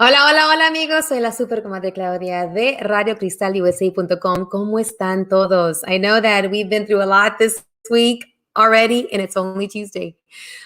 Hola, hola, hola amigos, soy la super comadre Claudia de RadioCristalUSA.com. ¿Cómo están todos? I know that we've been through a lot this week already and it's only Tuesday.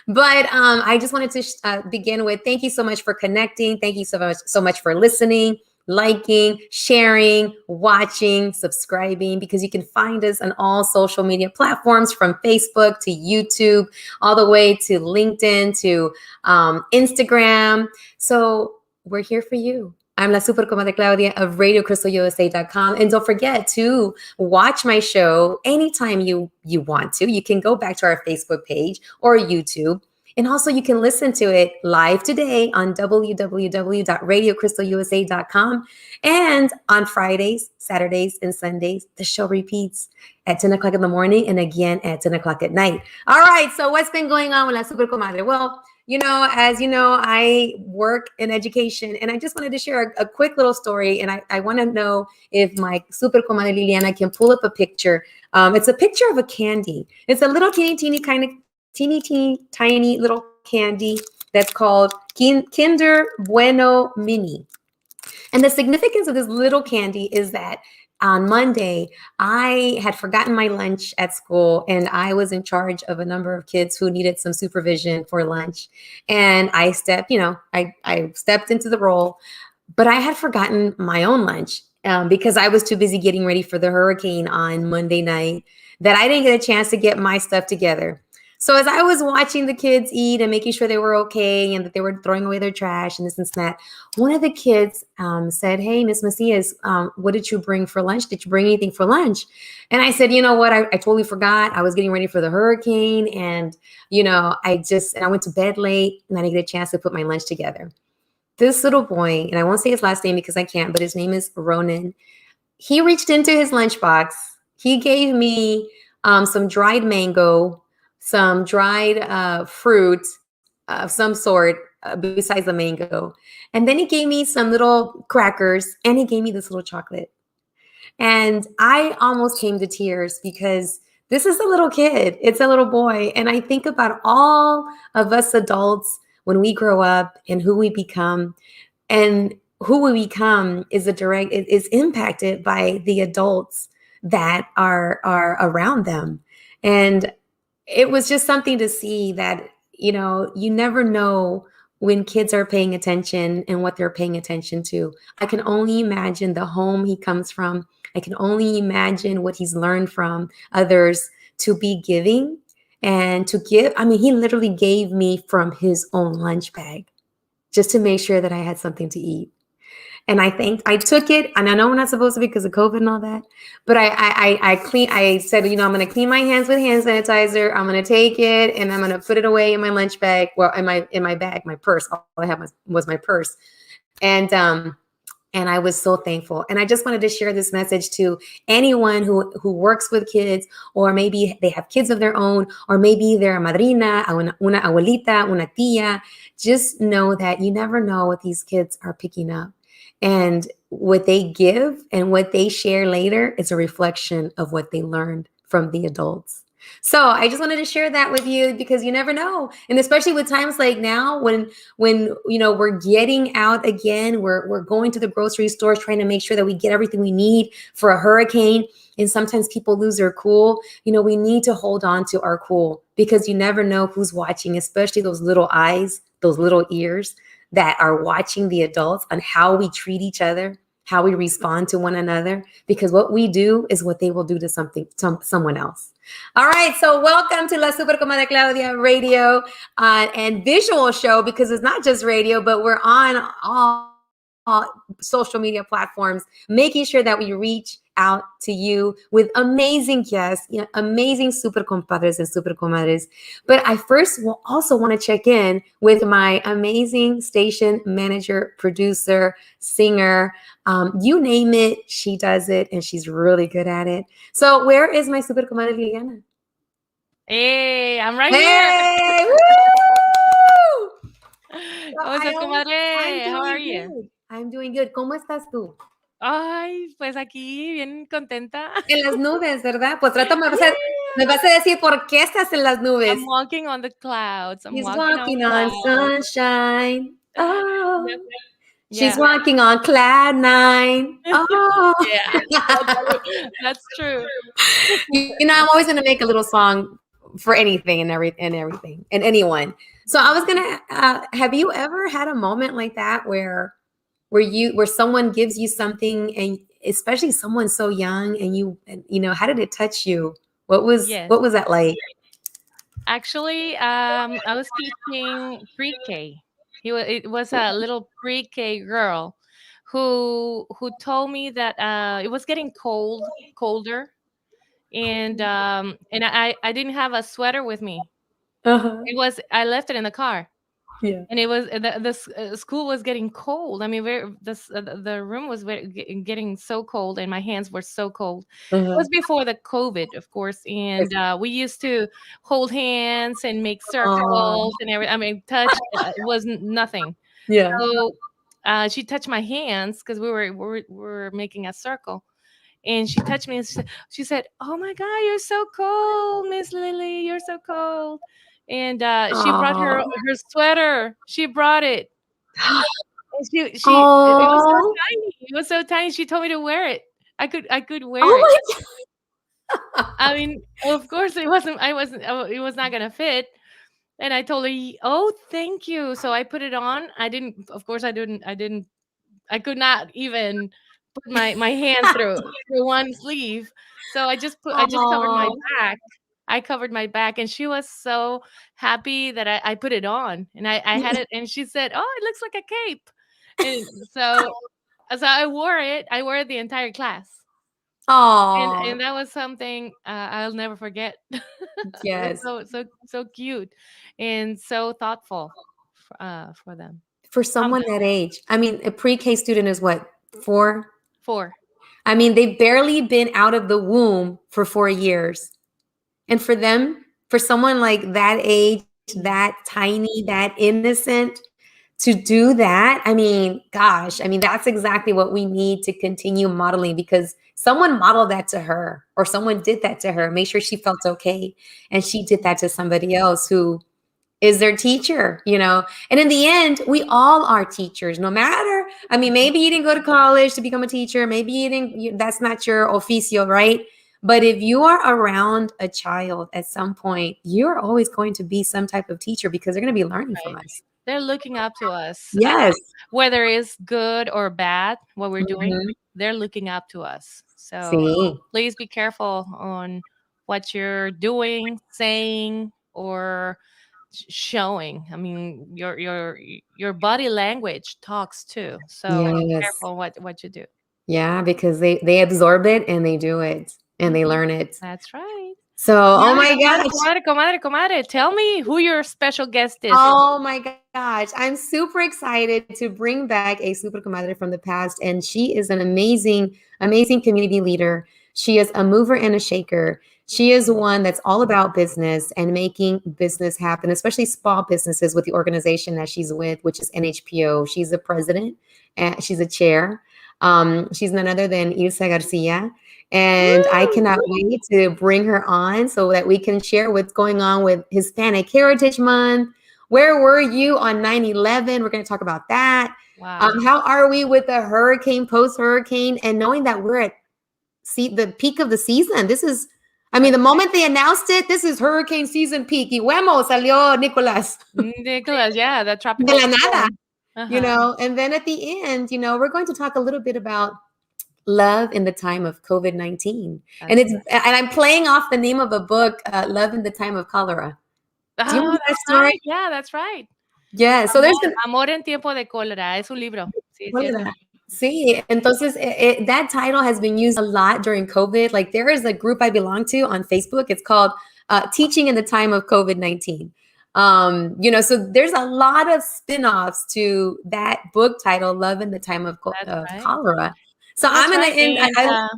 But I just wanted to begin with thank you so much for connecting. Thank you so much for listening, liking, sharing, watching, subscribing, because you can find us on all social media platforms from Facebook to YouTube, all the way to LinkedIn to Instagram. So we're here for you. I'm La Super Comadre Claudia of RadioCrystalUSA.com. And don't forget to watch my show anytime you want to. You can go back to our Facebook page or YouTube. And also you can listen to it live today on www.radiocrystalUSA.com. And on Fridays, Saturdays, and Sundays, the show repeats at 10 o'clock in the morning and again at 10 o'clock at night. All right, so what's been going on with La Super Comadre? Well, as you know, I work in education, and I just wanted to share a quick little story. And I want to know if my super comadre Liliana can pull up a picture. It's a picture of a candy. It's a little teeny tiny little candy that's called Kinder Bueno Mini. And the significance of this little candy is that on Monday, I had forgotten my lunch at school, and I was in charge of a number of kids who needed some supervision for lunch. And I stepped into the role, but I had forgotten my own lunch because I was too busy getting ready for the hurricane on Monday night that I didn't get a chance to get my stuff together. So as I was watching the kids eat and making sure they were okay and that they were throwing away their trash and this and that, one of the kids said, "Hey, Miss Macias, what did you bring for lunch? Did you bring anything for lunch?" And I said, "You know what? I totally forgot. I was getting ready for the hurricane, and I went to bed late, and I didn't get a chance to put my lunch together." This little boy, and I won't say his last name because I can't, but his name is Ronan. He reached into his lunchbox. He gave me some dried mango, some dried fruit of some sort besides the mango. And then he gave me some little crackers, and he gave me this little chocolate. And I almost came to tears because this is a little kid. It's a little boy. And I think about all of us adults when we grow up and who we become. And who we become is impacted by the adults that are around them. And it was just something to see that, you never know when kids are paying attention and what they're paying attention to. I can only imagine the home he comes from. I can only imagine what he's learned from others to be giving and to give. I mean, he literally gave me from his own lunch bag just to make sure that I had something to eat. And I took it, and I know we're not supposed to because of COVID and all that, but I said, I'm going to clean my hands with hand sanitizer. I'm going to take it and I'm going to put it away in my lunch bag. Well, in my bag, my purse. All I had was my purse. And I was so thankful. And I just wanted to share this message to anyone who works with kids, or maybe they have kids of their own, or maybe they're a madrina, una abuelita, una tía. Just know that you never know what these kids are picking up. And what they give and what they share later is a reflection of what they learned from the adults. So I just wanted to share that with you because you never know. And especially with times like now when we're getting out again, we're going to the grocery stores trying to make sure that we get everything we need for a hurricane. And sometimes people lose their cool. We need to hold on to our cool because you never know who's watching, especially those little eyes, those little ears that are watching the adults on how we treat each other, how we respond to one another, because what we do is what they will do to someone else. All right, so welcome to La Super Comadre Claudia radio and visual show, because it's not just radio, but we're on all social media platforms, making sure that we reach out to you with amazing guests, amazing super compadres and super comadres. But I first will also want to check in with my amazing station manager, producer, singer, you name it, she does it, and she's really good at it. So where is my super comadre Liliana? Hey, I'm right Hey! here. Woo! ¿Cómo estás, comadre? How are you? I'm doing good. ¿Cómo estás tú? Ay, pues aquí bien contenta. En las nubes, ¿verdad? Pues me vas a decir por qué estás en las nubes. I'm walking on the clouds. He's walking on sunshine. Oh. Yep. She's Yeah. walking on cloud nine. Oh. Yeah, that's true. I'm always gonna make a little song for anything and anyone. So I was gonna. Have you ever had a moment like that where someone gives you something, and especially someone so young, and how did it touch you? Yes. What was that like? Actually, I was teaching pre-K. It was a little pre-K girl who told me that it was getting colder, and I didn't have a sweater with me. Uh-huh. I left it in the car. Yeah. And it was school was getting cold. I mean, the room was getting so cold, and my hands were so cold. It Uh-huh. was before the COVID, of course, Yes. and we used to hold hands and make Aw. circles and everything. I mean, touch was nothing. Yeah. So she touched my hands because we were making a circle, and she touched me and she said, "Oh my God, you're so cold, Miss Lily. You're so cold." And she brought Aw. her sweater. She brought it. And it was so Oh. tiny. It was so tiny. She told me to wear it. I could wear it. Oh my I mean, of course it wasn't. I wasn't. It was not gonna fit. And I told her, "Oh, thank you." So I put it on. I didn't. Of course, I didn't. I could not even put my hand through one sleeve. So I just covered my God. back. I covered my back, and she was so happy that I put it on, and I had it, and she said, "Oh, it looks like a cape." And so I wore it. I wore it the entire class. Oh. And that was something I'll never forget. It was Yes. so cute and so thoughtful for them. For Um, someone that age. I mean, a pre-K student is what, 4? 4. I mean, they've barely been out of the womb for 4 years. And for someone like that age, Yeah. that tiny, that innocent, to do that, I mean, gosh, I mean, that's exactly what we need to continue modeling, because someone modeled that to her, or someone did that to her, make sure she felt okay. And she did that to somebody else who is their teacher. And in the end, we all are teachers, no matter. I mean, maybe you didn't go to college to become a teacher. Maybe that's not your oficio, right? But if you are around a child at some point, you're always going to be some type of teacher, because they're going to be learning from Right. us. They're looking up to us, Yes. whether it's good or bad, what we're doing, Mhm. they're looking up to us. So See. please be careful on what you're doing, saying, or showing. I mean, your body language talks too. So be Yes. careful what you do. Yeah, because they absorb it and they do it and they Mhm. learn it. That's right. So, oh Comadre, my comadre, gosh. comadre, comadre, comadre. Tell me who your special guest is. Oh my gosh. I'm super excited to bring back a super comadre from the past. And she is an amazing, amazing community leader. She is a mover and a shaker. She is one that's all about business and making business happen, especially small businesses, with the organization that she's with, which is NHPO. She's the president and she's a chair. She's none other than Ilsa Garcia. And I Woo! cannot wait to bring her on so that we can share what's going on with Hispanic Heritage Month. Where were you on 9/11? We're going to talk about that. Wow. How are we with the hurricane, post hurricane, and knowing that we're at the peak of the season? I mean, That's the moment they announced it, this is hurricane season peak. Y huemo salió Nicolas Nicholas, yeah, the de tropical la nada, storm. Uh-huh. and then at the end, we're going to talk a little bit about love in the time of COVID-19. And That's it's and I'm playing off the name of a book, Love in the Time of Cholera. Do you Oh, remember that that's story? right. Yeah, that's right. Yeah, so there's Amor, Amor en tiempo de cólera. Es un libro. Sí, cierto. cholera. Sí, entonces that title has been used a lot during COVID. Like, there is a group I belong to on Facebook. It's called Teaching in the Time of COVID-19. So there's a lot of spin-offs to that book title, Love in the Time That's of right. Cholera. So I'm That's gonna right.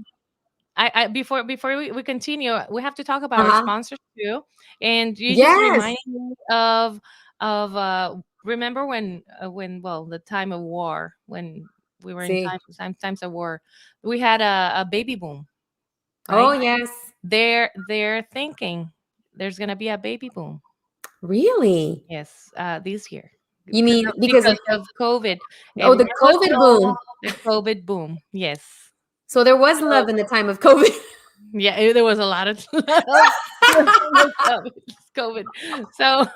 end. And before we continue, we have to talk about our Uh-huh. sponsors too. And you just Yes. reminded me of remember when well, the time of war, when we were in See. times of war, we had a baby boom, Oh, right? yes. They're thinking there's gonna be a baby boom. Really? Yes, this year. You mean because of COVID. oh, the Everywhere was COVID closed. boom. The COVID boom. Yes. So there was love in the time of COVID. Yeah, there was a lot of love during COVID. So,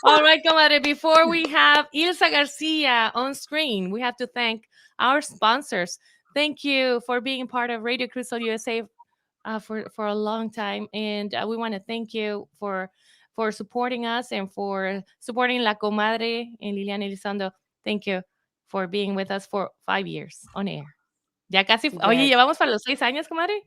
all right, comadre, before we have Ilsa Garcia on screen, we have to thank our sponsors. Thank you for being part of Radio Crystal USA for a long time, and we want to thank you for supporting us and for supporting La Comadre and Liliana Elizondo. Thank you for being with us for 5 years on air. Ya casi, oye, Yes. llevamos para los 6 años, comadre.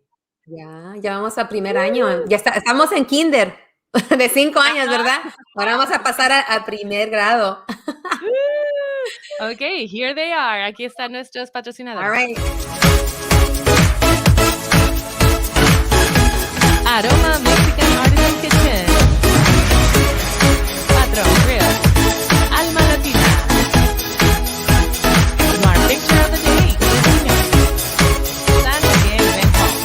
Ya vamos a primer año. Estamos en kinder de 5 años, ¿verdad? Ahora vamos a pasar a primer grado. Ok, here they are. Aquí están nuestros patrocinadores. All right. Aroma Mexican Artisan Kitchen. Patrón Grill. Alma Latina. Our picture of the day. San Miguel Benhall.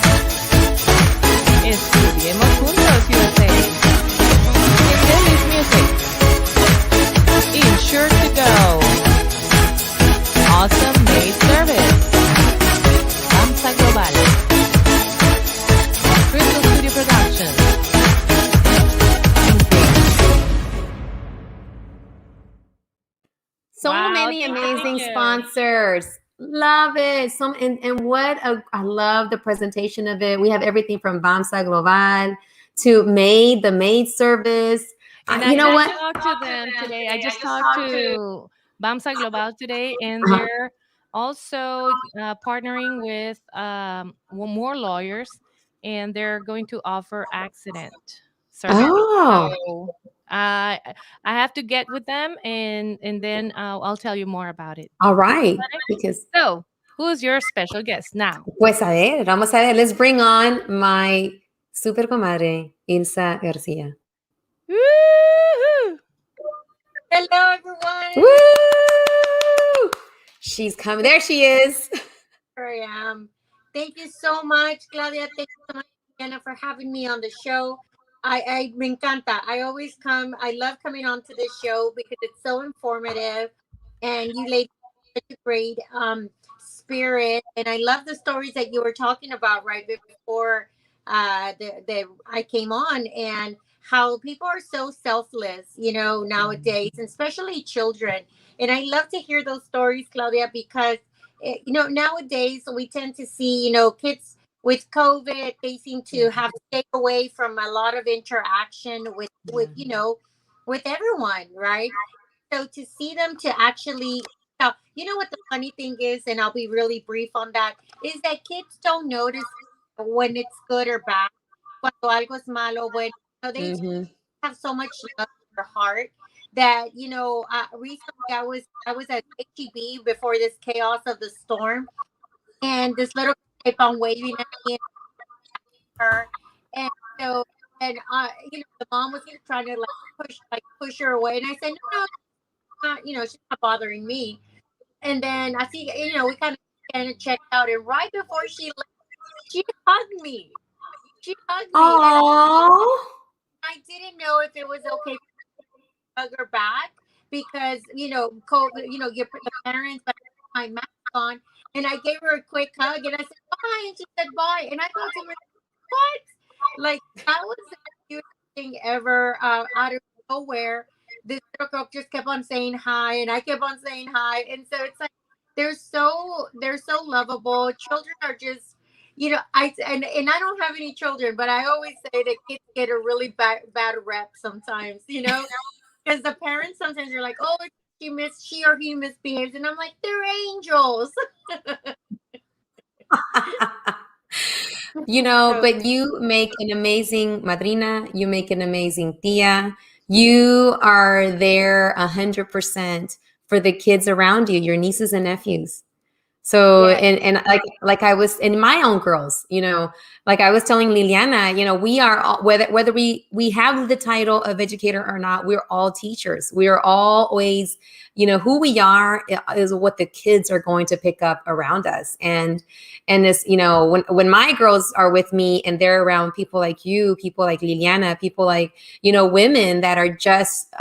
Estudiemos juntos, USA. Feliz Music. Insure to Go. Awesome Maid Service. Samsa Global. Crystal Studio Productions. So Wow, many thank amazing you. sponsors. Love it. And what I love the presentation of it. We have everything from Bamsa Global to the maid service. And You know what? I talked to them today. I just talked to Bamsa Global today, and they're also partnering with more lawyers, and they're going to offer accident services. Oh, So I have to get with them, and then I'll tell you more about it. all right. Because So, who's your special guest now? pues vamos a ver. Let's bring on my super comadre, Ilsa Garcia. Woo-hoo! Hello, everyone. Woo! She's coming. There she is. Here I am. Thank you so much, Claudia. Thank you so much, Anna, for having me on the show. I me encanta. I always come. I love coming on to this show because it's so informative, and you ladies have such a great spirit. And I love the stories that you were talking about right before I came on, and how people are so selfless, nowadays, and especially children. And I love to hear those stories, Claudia, because nowadays we tend to see, kids with COVID, they seem to have to stay away from a lot of interaction with everyone, right? So to see them to actually, now, what the funny thing is, and I'll be really brief on that, is that kids don't notice when it's good or bad. Cuando algo es malo, when they have so much love in their heart that recently I was at HEB before this chaos of the storm, and this little kid kept on waving at me and her, and so and the mom was trying to push her away, and I said no, not, she's not bothering me. And then I see we kind of checked out, and right before she left, she hugged me. She hugged me. Aww. I didn't know if it was okay to hug her back because COVID, your the parents, but my mask on, and I gave her a quick hug, and I said bye, and she said bye, and I thought to myself, what? Like that was the cutest thing ever. Out of nowhere, this little girl just kept on saying hi, and I kept on saying hi, and so it's like they're so lovable. Children are just. I don't have any children, but I always say that kids get a really bad rep sometimes, because the parents sometimes are like, oh, she or he misbehaves, and I'm like, they're angels. But you make an amazing madrina. You make an amazing tia. You are there 100% for the kids around you, your nieces and nephews. So, Yes. and like I was in my own girls, like I was telling Liliana, we are all, whether we have the title of educator or not, we're all teachers. We are always, who we are is what the kids are going to pick up around us. And this, when my girls are with me and they're around people like you, people like Liliana, people like, women that are just,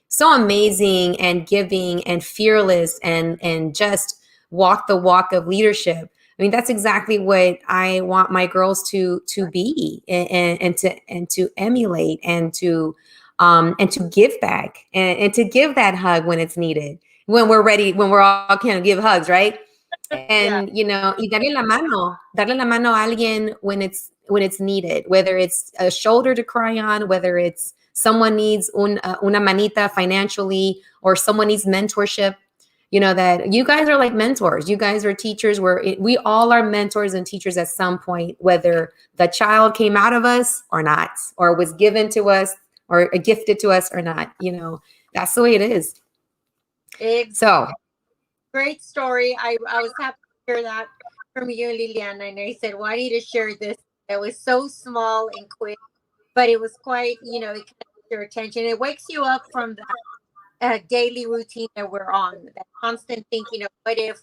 so amazing and giving and fearless and just walk the walk of leadership. I mean, that's exactly what I want my girls to be and to emulate and to give back and to give that hug when it's needed, when we're ready, when we're all can give hugs, right? Yeah. And y darle la mano a alguien when it's needed, whether it's a shoulder to cry on, whether it's someone needs una manita financially, or someone needs mentorship. That you guys are like mentors. You guys are teachers. We all are mentors and teachers at some point, whether the child came out of us or not, or was given to us or gifted to us or not. That's the way it is. So Great story. I was happy to hear that from you, Liliana. And I said, well, I need to share this. It was so small and quick, but it was quite, it catches your attention. It wakes you up from that daily routine that we're on, that constant thinking of what if,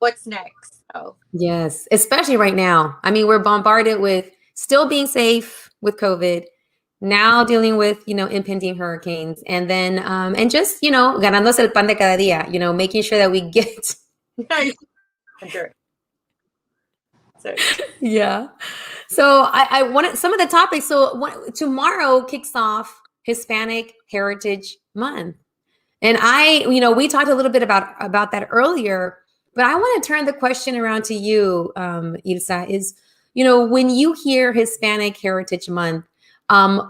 what's next. So yes, especially right now. I mean, we're bombarded with still being safe with COVID, now dealing with, impending hurricanes, and then, and just, ganándose el pan de cada día, making sure that we get. So Yeah. So I wanted some of the topics. So tomorrow kicks off Hispanic Heritage Month. And we talked a little bit about that earlier, but I want to turn the question around to you, Ilsa, is, when you hear Hispanic Heritage Month,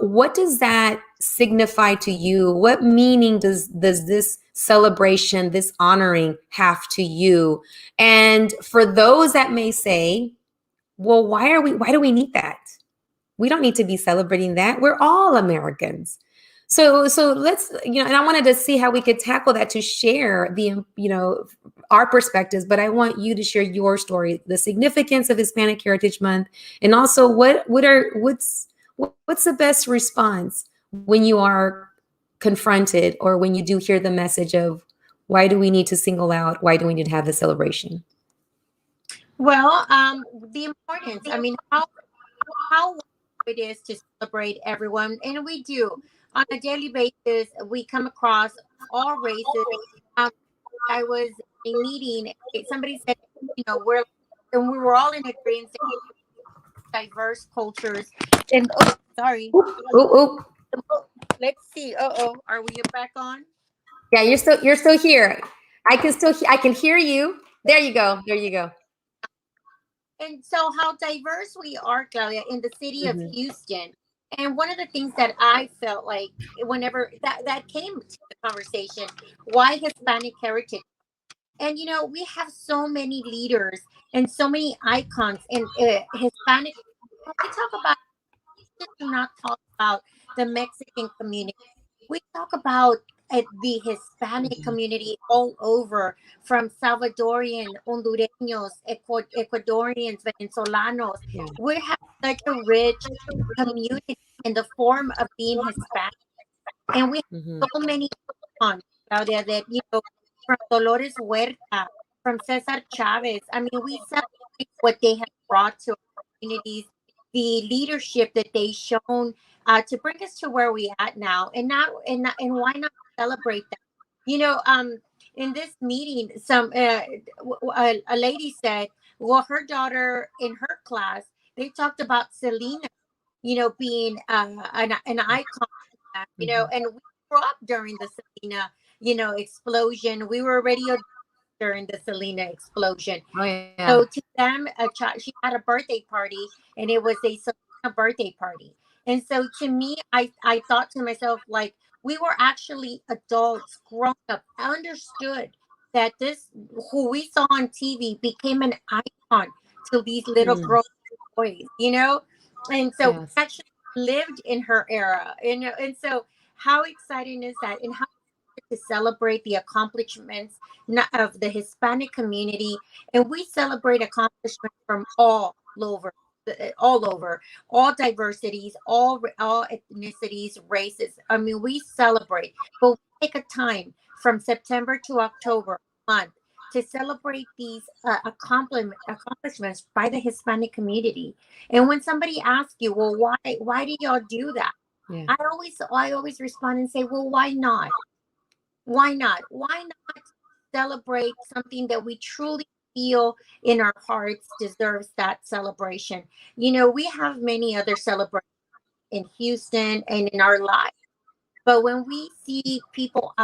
what does that signify to you? What meaning does this celebration, this honoring have to you? And for those that may say, well, why do we need that? We don't need to be celebrating that. We're all Americans. So let's, and I wanted to see how we could tackle that, to share our perspectives, but I want you to share your story, the significance of Hispanic Heritage Month, and also what's the best response when you are confronted, or when you do hear the message of, why do we need to single out? Why do we need to have the celebration? well, the importance. I mean, how it is to celebrate everyone, and we do on a daily basis. We come across all races. Um, I was in a meeting. Somebody said, and we were all in agreement. Diverse cultures, and sorry. Oh, Let's see. Are we back on? yeah, you're still here. I can hear you. There you go. There you go. And so, how diverse we are, Claudia, in the city of Mhm. Houston. And one of the things that I felt like whenever that came to the conversation, why Hispanic heritage? And we have so many leaders and so many icons in Hispanic. When we talk about, just do not talk about the Mexican community. We talk about the Hispanic Mhm. community all over, from Salvadorian, Hondureños, Ecuadorians, Venezolanos. Yeah. We have such a rich community in the form of being Hispanic. And we Mhm. have so many icons out there that, from Dolores Huerta, from Cesar Chavez. I mean, we celebrate what they have brought to our communities, the leadership that they've shown to bring us to where we at now. And why not celebrate that? In this meeting, a lady said, well, her daughter in her class, they talked about Selena, being an icon, Mhm. and we grew up during the Selena, explosion. We were radio during the Selena explosion. Oh yeah. So to them, she had a birthday party, and it was a Selena birthday party. And so to me, I thought to myself, like, we were actually adults, grown up, understood that this, who we saw on TV, became an icon to these little Mm. girls, boys, and so we Yes. actually lived in her era, and so how exciting is that, and how to celebrate the accomplishments of the Hispanic community, and we celebrate accomplishments from all over, all diversities, all ethnicities, races. I mean, we celebrate, but we take a time from September to October month to celebrate these accomplishments by the Hispanic community. And when somebody asks you, well, why do y'all do that? Yeah. I always respond and say, well, why not? Why not? Why not celebrate something that we truly feel in our hearts deserves that celebration? You know, we have many other celebrations in Houston and in our lives, but when we see people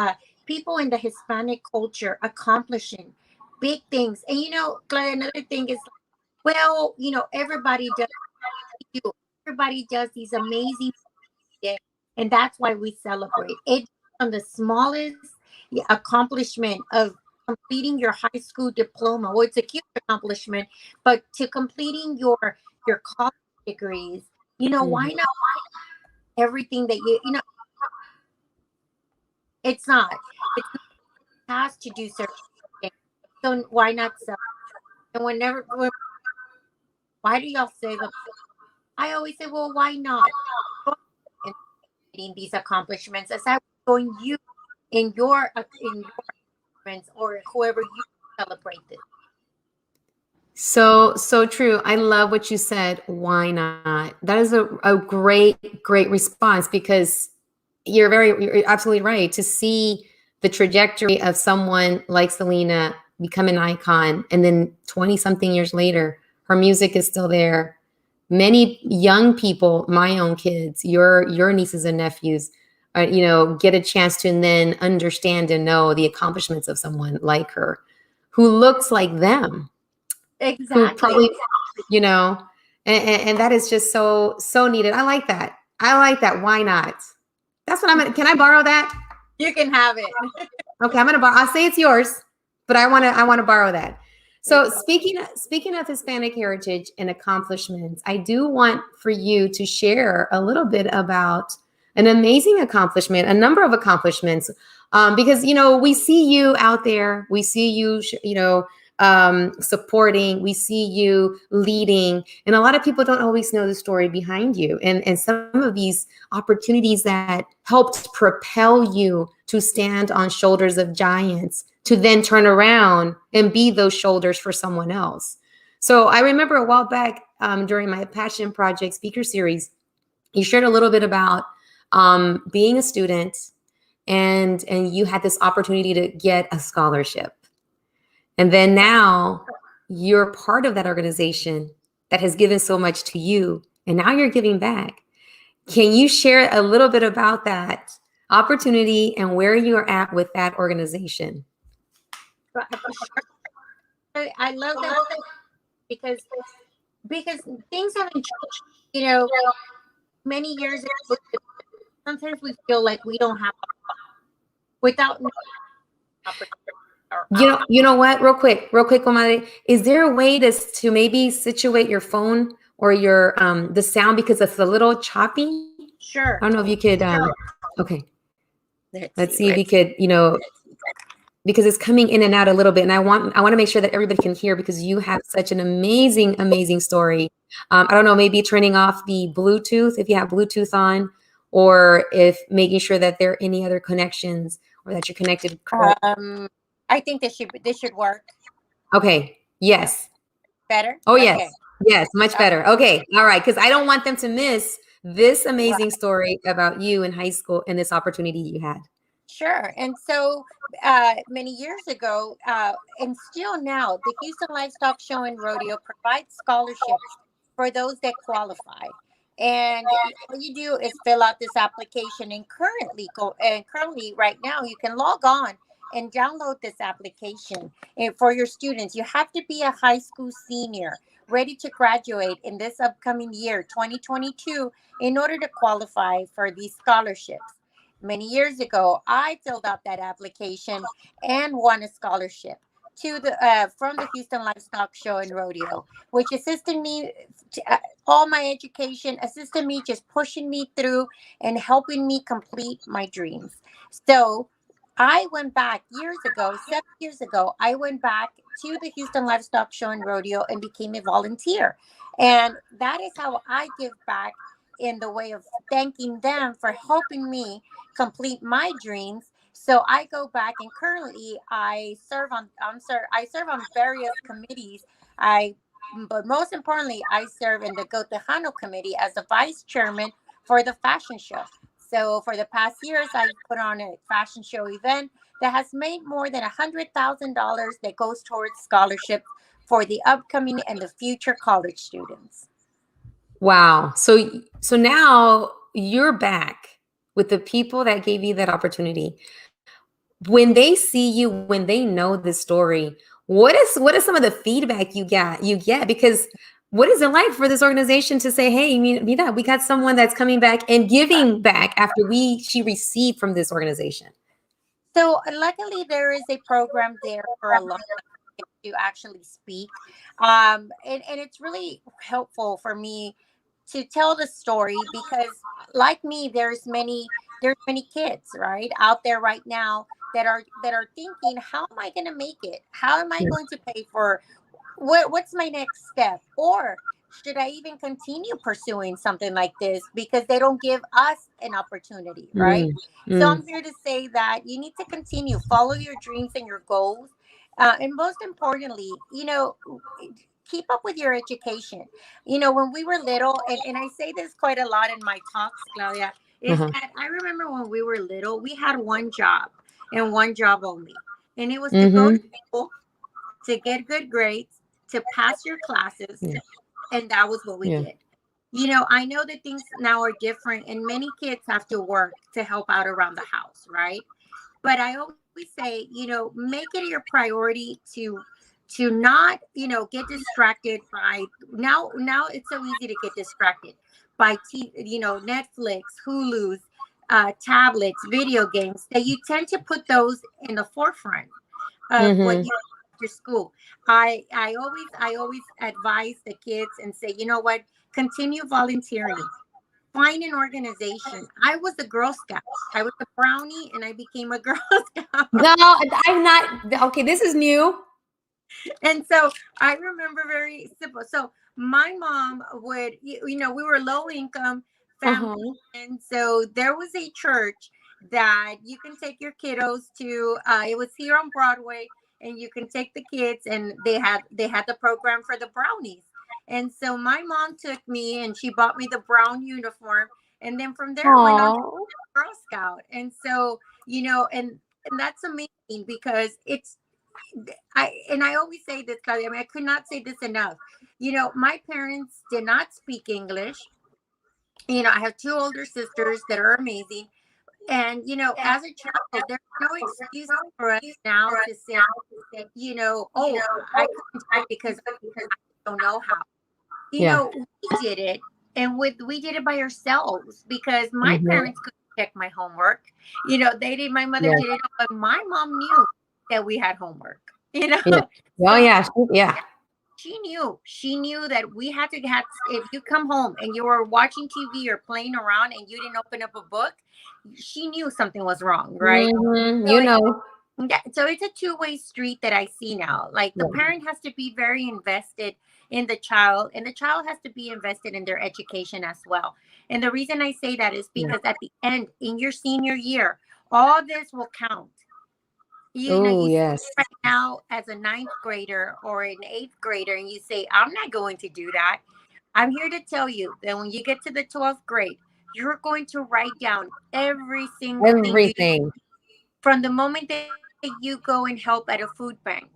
in the Hispanic culture accomplishing big things, and you know, Claire, another thing is, well, you know, do everybody does these amazing things, and that's why we celebrate it from the smallest accomplishment of completing your high school diploma. Well, it's a cute accomplishment, but to completing your college degrees, you know, Mhm. why not everything that you know? It's not. It's not tasked to do certain things. So why not celebrate? And why do y'all say that? I always say, well, why not? And these accomplishments as I was showing you in your friends or whoever you celebrate this. So true. I love what you said. Why not? That is a great response, because you're absolutely right. To see the trajectory of someone like Selena become an icon, and then 20 something years later, her music is still there. Many young people, my own kids, your nieces and nephews, get a chance to then understand and know the accomplishments of someone like her, who looks like them, who Exactly. probably, you know, and that is just so needed. I like that. I like that. Why not? That's what I'm gonna. Can I borrow that? You can have it. Okay, I'm gonna borrow. I'll say it's yours, but I wanna borrow that. So It's speaking of Hispanic heritage and accomplishments, I do want for you to share a little bit about an amazing accomplishment, a number of accomplishments, because we see you out there, we see you, supporting, we see you leading, and a lot of people don't always know the story behind you, and some of these opportunities that helped propel you to stand on shoulders of giants, to then turn around and be those shoulders for someone else. So I remember a while back, during my Passion Project speaker series, you shared a little bit about being a student, and you had this opportunity to get a scholarship. And then now you're part of that organization that has given so much to you, and now you're giving back. Can you share a little bit about that opportunity and where you're at with that organization? for sure. I love that because because things haven't changed. You know, many years ago, sometimes we feel like we don't have without no opportunity or You know what? Real quick, Comadre. Is there a way to maybe situate your phone or your the sound, because it's a little choppy? I sure. don't know if you could. Okay, Let's let's see. see if you could. Because it's coming in and out a little bit, and I want to make sure that everybody can hear, because you have such an amazing story. I don't know, maybe turning off the Bluetooth if you have Bluetooth on, or if making sure that there are any other connections, or that you're connected. I think this should work Okay. Yes. better. Oh yes. Okay. Yes. Much Uh, better. Okay. All right. Because I don't want them to miss this right. amazing story about you in high school and this opportunity you had. Sure. And so many years ago, and still now, the Houston Livestock Show and Rodeo provides scholarships for those that qualify. And all you do is fill out this application. And currently, right now, you can log on and download this application. And for your students, you have to be a high school senior ready to graduate in this upcoming year, 2022, in order to qualify for these scholarships. Many years ago, I filled out that application and won a scholarship to the from the Houston Livestock Show and Rodeo, which assisted me all my education, assisted me just pushing me through and helping me complete my dreams. So I went back years ago, 7 years ago. I went back to the Houston Livestock Show and Rodeo and became a volunteer, and that is how I give back in the way of thanking them for helping me complete my dreams. So I go back and currently I serve on various committees. I But most importantly, I serve in the Go Tejano committee as the vice chairman for the fashion show. So for the past years, I've put on a fashion show event that has made more than $100,000 that goes towards scholarships for the upcoming and the future college students. Wow. So now you're back with the people that gave you that opportunity. When they see you, when they know this story, what is some of the feedback you get? Because what is it like for this organization to say, hey, mira, we got someone that's coming back and giving back after she received from this organization? So luckily, there is a program there for alumni to actually speak, and it's really helpful for me to tell the story because, like me, there's many kids right out there right now that are thinking, how am I going to make it? How am I going to pay for what's my next step? Or should I even continue pursuing something like this because they don't give us an opportunity, right? Mm, So mm, I'm here to say that you need to continue, follow your dreams and your goals. And most importantly, keep up with your education. When we were little, and I say this quite a lot in my talks, Claudia, is uh-huh. that I remember when we were little, we had one job and one job only. And it was to go to Mm-hmm. school, to get good grades, to pass your classes, Yeah. and that was what we Yeah. did. I know that things now are different, and many kids have to work to help out around the house, right? But I always say, make it your priority to not, get distracted by now it's so easy to get distracted by Netflix, Hulu's, tablets, video games, that you tend to put those in the forefront of what Mm-hmm. you after school. I always advise the kids and say, you know what, continue volunteering. Find an organization. I was a Girl Scout. I was a brownie and I became a Girl Scout. No, I'm not. Okay, this is new. And so I remember very simple. So my mom would, we were low income family. Uh-huh. And so there was a church that you can take your kiddos to. It was here on Broadway, and you can take the kids, and they had the program for the brownies. And so my mom took me and she bought me the brown uniform. And then from there went on to Oh. Girl Scout. And so, and that's amazing because I always say this, Claudia. I mean, I could not say this enough. My parents did not speak English. I have two older sisters that are amazing. And, as a child, there's no excuse for us now to say, oh, I couldn't do it because I don't know how. Yeah. We did it, and we did it by ourselves because my Mm-hmm. parents couldn't check my homework. They did. My mother Yeah. did it, but my mom knew that we had homework. Yeah. Oh So yeah. Yeah. she knew that we had to have. If you come home and you were watching TV or playing around and you didn't open up a book, she knew something was wrong, right? Mm-hmm. So You know. yeah, so it's a two-way street that I see now. Like the Yeah. parent has to be very invested in the child, and the child has to be invested in their education as well. And the reason I say that is Yeah. because at the end, in your senior year, all this will count. Oh You see yes. right now as a ninth grader or an eighth grader, and you say, I'm not going to do that. I'm here to tell you that when you get to the 12th grade, you're going to write down every single thing Everything. from the moment that you go and help at a food bank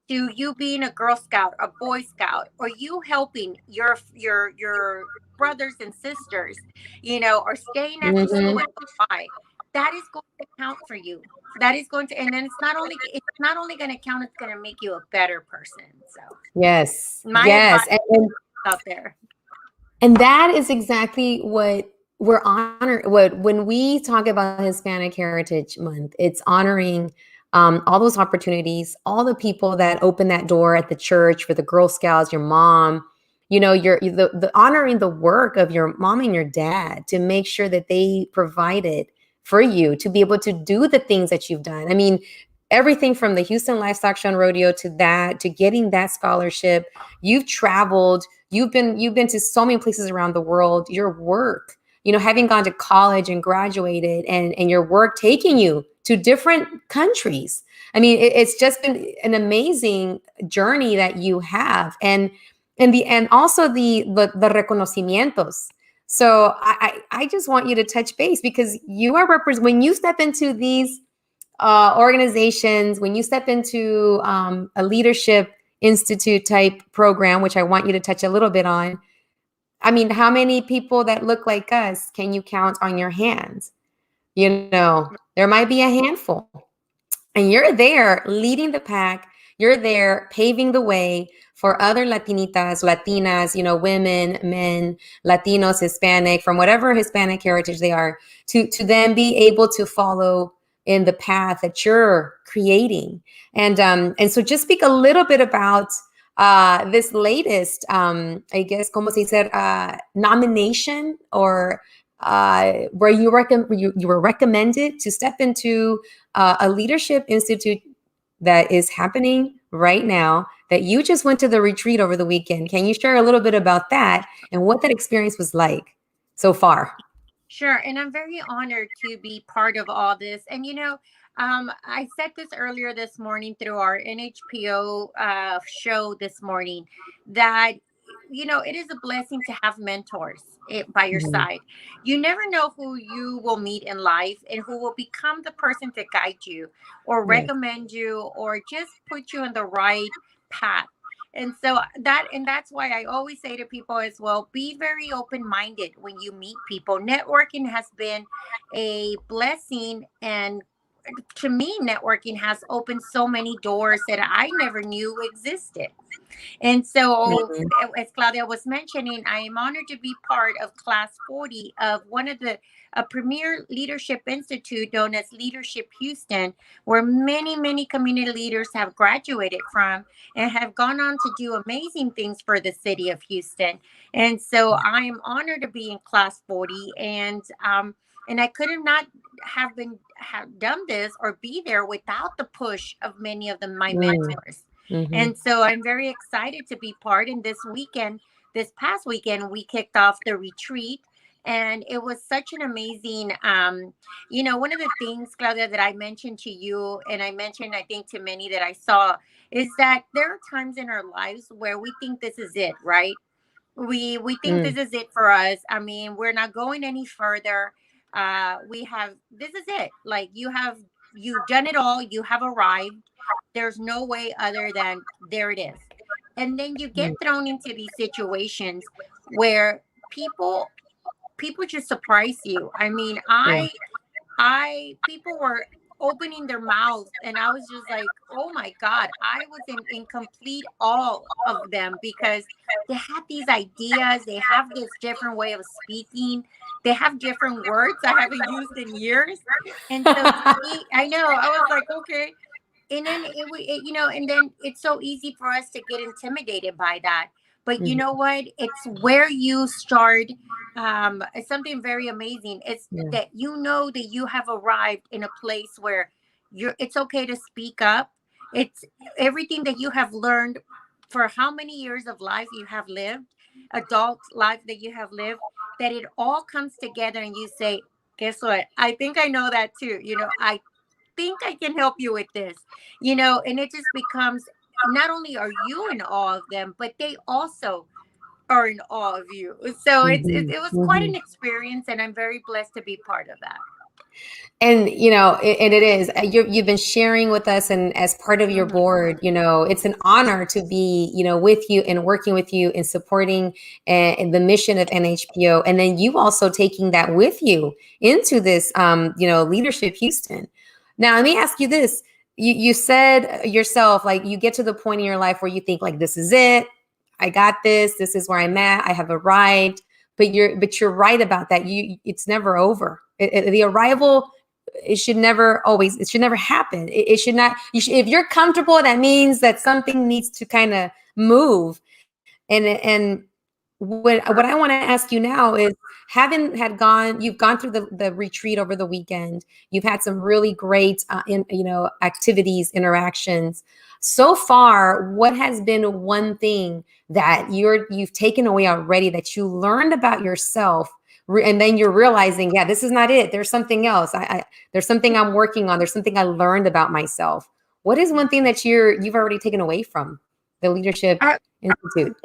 to you being a Girl Scout, a Boy Scout, or you helping your brothers and sisters, or staying after Mm-hmm. school and why. That is going to count for you. That is going to, and then it's not only going to count, it's going to make you a better person. So Yes. my Yes. advice And out there. that is exactly what we're honored. When we talk about Hispanic Heritage Month, it's honoring all those opportunities, all the people that open that door at the church for the Girl Scouts, your mom, the honoring the work of your mom and your dad to make sure that they provided for you to be able to do the things that you've done. I mean, everything from the Houston Livestock Show and Rodeo to getting that scholarship. You've traveled. You've been to so many places around the world. Your work, having gone to college and graduated, and your work taking you to different countries. I mean, it's just been an amazing journey that you have, and also the reconocimientos So I just want you to touch base, because you are when you step into these organizations, when you step into a leadership institute type program, which I want you to touch a little bit on. I mean, how many people that look like us can you count on your hands? You know, there might be a handful. And you're there leading the pack. You're there paving the way for other Latinitas, Latinas, you know, women, men, Latinos, Hispanic, from whatever Hispanic heritage they are, to then be able to follow in the path that you're creating. And so just speak a little bit about this latest, I guess, como se dice, nomination, or where you were recommended to step into a leadership institute that is happening right now, that you just went to the retreat over the weekend. Can you share a little bit about that and what that experience was like so far? Sure. And I'm very honored to be part of all this. And, I said this earlier this morning through our NHPO show this morning, that, it is a blessing to have mentors by your Mhm. side. You never know who you will meet in life and who will become the person to guide you or Yes. recommend you or just put you on the right path. And so that's why I always say to people as well, be very open-minded when you meet people. Networking has been a blessing, and to me, networking has opened so many doors that I never knew existed. And so, Mhm. as Claudia was mentioning, I am honored to be part of Class 40 of one of the a premier leadership institute known as Leadership Houston, where many, many community leaders have graduated from and have gone on to do amazing things for the city of Houston. And so, I am honored to be in Class 40, and I could have not have done this or be there without the push of many of my Mm. mentors. Mhm. And so I'm very excited to be part. And this past weekend, we kicked off the retreat. And it was such an amazing, one of the things, Claudia, that I mentioned to you, and I mentioned, I think, to many that I saw, is that there are times in our lives where we think this is it, right? We think Mm. this is it for us. I mean, we're not going any further. This is it. Like, you've done it all. You have arrived. There's no way other than there it is. And then you Mm. get thrown into these situations where people just surprise you. I mean, Yeah. I people were opening their mouths, and I was just like, oh my God, I was in complete awe of them, because they have these ideas, they have this different way of speaking, they have different words I haven't used in years. And so to me, I know, I was like, okay. And then and then it's so easy for us to get intimidated by that. But you Mhm. know what? It's where you start. It's something very amazing. It's Yeah. that that you have arrived in a place where it's okay to speak up. It's everything that you have learned for how many years of life you have lived, adult life that you have lived, that it all comes together and you say, guess what? I think I know that too. I think I can help you with this, and it just becomes, not only are you in awe of them, but they also are in awe of you. So Mhm. it was quite Mhm. an experience, and I'm very blessed to be part of that. And and it is, you've been sharing with us, and as part of your Mhm. board, it's an honor to be, with you and working with you and supporting the mission of NHPO, and then you also taking that with you into this, Leadership Houston. Now, let me ask you this: you said yourself, like, you get to the point in your life where you think, like, this is it, I got this, this is where I'm at, I have arrived. But you're right about that. It's never over. The arrival, it should never happen. It should not, if you're comfortable, that means that something needs to kind of move. And what I want to ask you now is, you've gone through the retreat over the weekend. You've had some really great, activities, interactions. So far, what has been one thing that you've taken away already, that you learned about yourself, and then you're realizing, yeah, this is not it. There's something else. There's something I'm working on. There's something I learned about myself. What is one thing that you've already taken away from the Leadership Uh, Institute?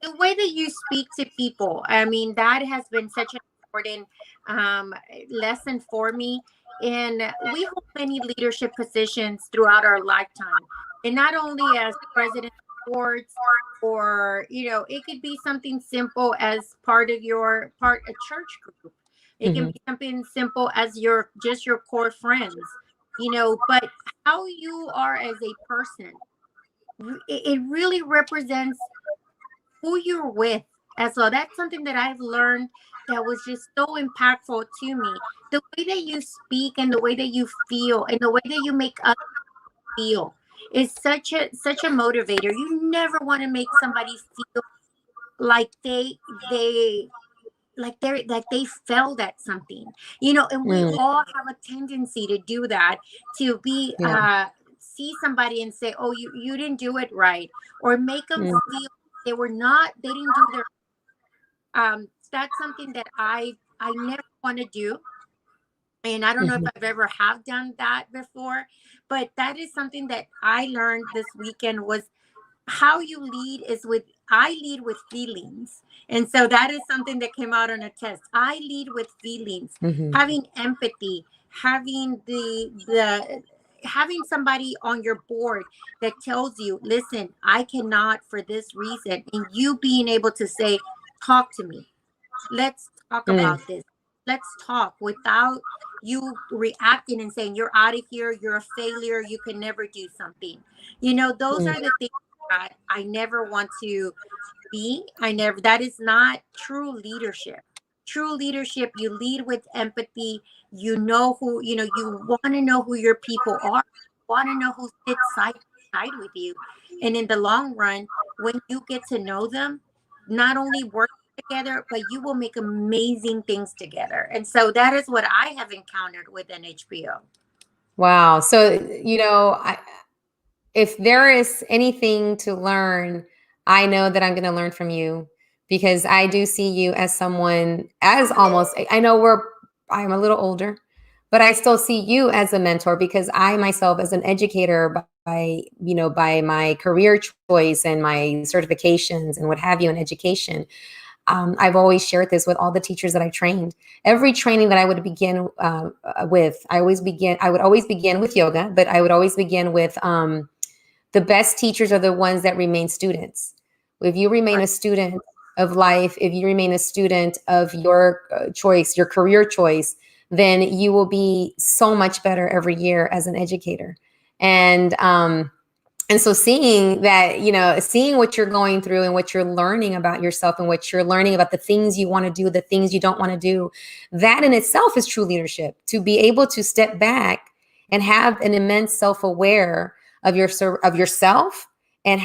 the way that you speak to people, I mean, that has been such an important um, lesson for me. And we hold many leadership positions throughout our lifetime, and not only as president of boards, or it could be something simple as part of your part a church group. It can Mhm. be something simple as your core friends, but how you are as a person, it really represents who you're with as well. That's something that I've learned that was just so impactful to me. The way that you speak and the way that you feel and the way that you make others feel is such a motivator. You never want to make somebody feel like they failed at something, and we Mm. all have a tendency to do that, to be Yeah. see somebody and say, oh, you didn't do it right, or make them Mm. feel they didn't do their that's something that I never want to do. And I don't know if Mhm. I've ever have done that before, but that is something that I learned this weekend, was how you lead is with I lead with feelings. And so that is something that came out on a test. I lead with feelings, Mhm. having empathy, having the having somebody on your board that tells you, listen, I cannot for this reason, and you being able to say, talk to me, let's talk Mm. about this, let's talk, without you reacting and saying, you're out of here, you're a failure, you can never do something. Those Mm. are the things that I never want to be. I never That is not true leadership. True leadership, you lead with empathy. You want to know who your people are, want to know who sits side by side with you. And in the long run, when you get to know them, not only work together, but you will make amazing things together. And so that is what I have encountered with NHPO. Wow. So, if there is anything to learn, I know that I'm going to learn from you, because I do see you as someone, as almost, I know I'm a little older, but I still see you as a mentor, because I myself, as an educator, by my career choice and my certifications and what have you in education, I've always shared this with all the teachers that I trained. Every training that I would begin with, I would always begin with yoga, but I would always begin with, the best teachers are the ones that remain students. If you remain Right. a student of life, if you remain a student of your choice, your career choice, then you will be so much better every year as an educator. And so seeing that, seeing what you're going through and what you're learning about yourself and what you're learning about the things you want to do, the things you don't want to do, that in itself is true leadership. To be able to step back and have an immense self-aware of yourself, and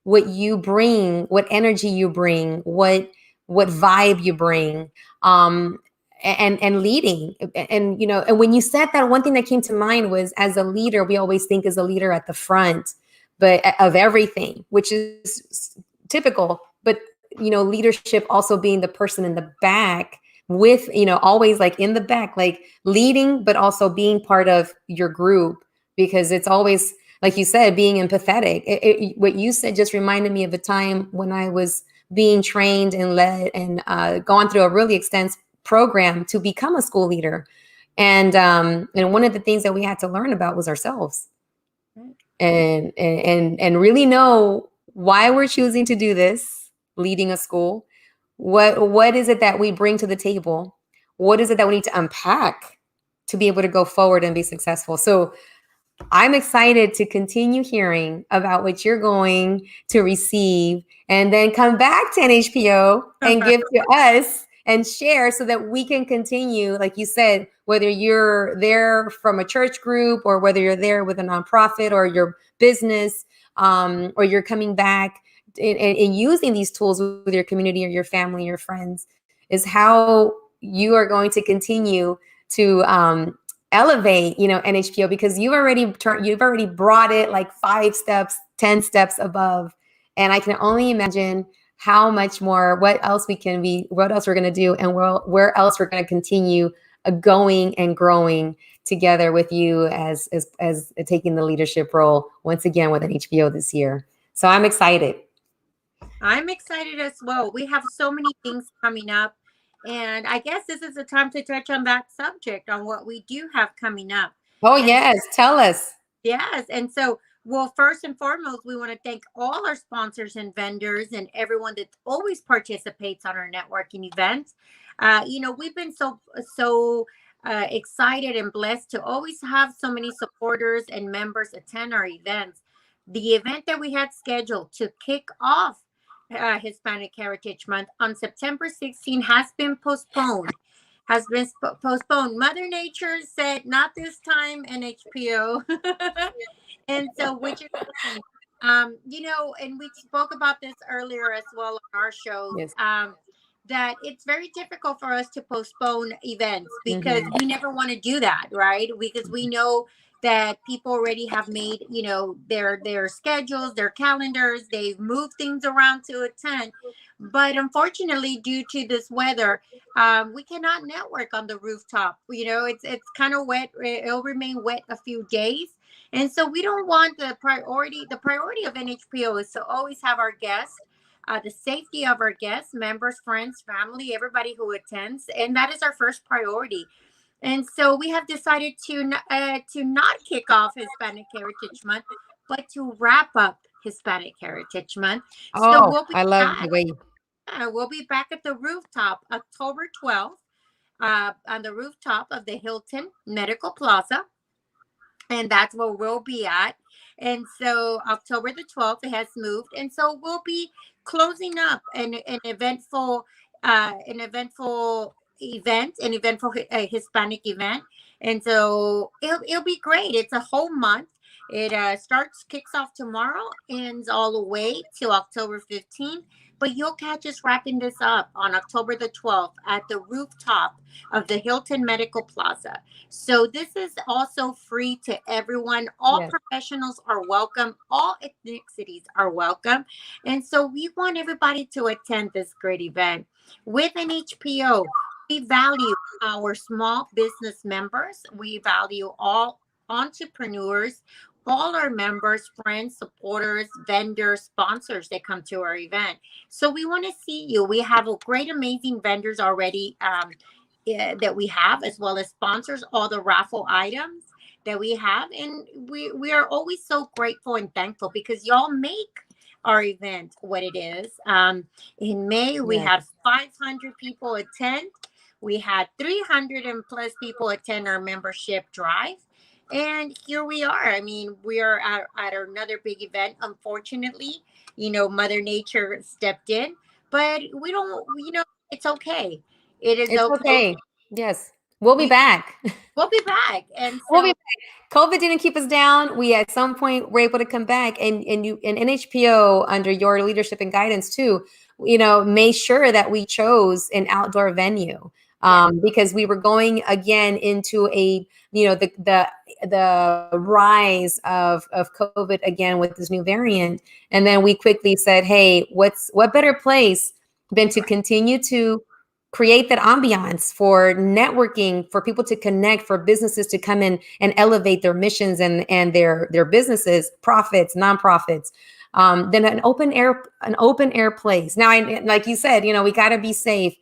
what you bring, what energy you bring, what vibe you bring, and leading. And when you said that, one thing that came to mind was, as a leader, we always think as a leader at the front, but of everything, which is typical. But leadership also being the person in the back, with always like in the back, like leading, but also being part of your group, because it's always, like you said, being empathetic. What you said just reminded me of a time when I was being trained and led and gone through a really extensive program to become a school leader. And one of the things that we had to learn about was ourselves, and really know why we're choosing to do this, leading a school. What is it that we bring to the table? What is it that we need to unpack to be able to go forward and be successful? So I'm excited to continue hearing about what you're going to receive, and then come back to NHPO and give to us and share, so that we can continue, like you said, whether you're there from a church group, or whether you're there with a nonprofit or your business, or you're coming back and using these tools with your community or your family, your friends, is how you are going to continue to elevate, NHPO, because you've already brought it like 5 steps, 10 steps above. And I can only imagine how much more, what else we're going to do, and where else we're going to continue going and growing together with you as taking the leadership role once again with NHPO this year. So I'm excited. I'm excited as well. We have so many things coming up. And I guess this is the time to touch on that subject, on what we do have coming up. Oh, And yes. Tell us. yes. And so, well, first and foremost, we want to thank all our sponsors and vendors and everyone that always participates on our networking events. We've been so excited and blessed to always have so many supporters and members attend our events. The event that we had scheduled to kick off Hispanic Heritage Month on September 16 has been postponed. Postponed. Mother Nature said, "Not this time, NHPO." And so, which is fine. And we spoke about this earlier as well on our shows. Yes. That it's very difficult for us to postpone events because Mhm. we never want to do that, right? Because we know that people already have made, their schedules, their calendars, they've moved things around to attend. But unfortunately, due to this weather, we cannot network on the rooftop. It's kind of wet. It'll remain wet a few days, and so we don't want the priority. The priority of NHPO is to always have our guests, the safety of our guests, members, friends, family, everybody who attends, and that is our first priority. And so we have decided to not kick off Hispanic Heritage Month, but to wrap up Hispanic Heritage Month. So Oh, we'll be I love the back. way. We'll be back at the rooftop October 12th, on the rooftop of the Hilton Medical Plaza, and that's where we'll be at. And so October the 12th, it has moved, and so we'll be closing up an eventful Hispanic event. And so it'll be great. It's a whole month. It kicks off tomorrow, ends all the way till October 15th. But you'll catch us wrapping this up on October the 12th at the rooftop of the Hilton Medical Plaza. So this is also free to everyone. All Yes. professionals are welcome. All ethnicities are welcome. And so we want everybody to attend this great event. With an HPO, we value our small business members. We value all entrepreneurs, all our members, friends, supporters, vendors, sponsors that come to our event. So we want to see you. We have a great, amazing vendors already, that we have, as well as sponsors, all the raffle items that we have. And we are always so grateful and thankful because y'all make our event what it is. In May, we Yes. had 500 people attend. We had 300 and plus people attend our membership drive. And here we are. I mean, we are at another big event. Unfortunately, Mother Nature stepped in, but we don't, it's okay. It is It's okay. okay. Yes. We'll be We back. We'll be back. And We'll be so, back. COVID didn't keep us down. We at some point were able to come back, and you and NHPO under your leadership and guidance too, made sure that we chose an outdoor venue, yeah, because we were going again into the rise of COVID again with this new variant, and then we quickly said, hey, what better place than to continue to create that ambiance for networking, for people to connect, for businesses to come in and elevate their missions and their businesses, profits, nonprofits. Then an open air place. Now, like you said, we got to be safe.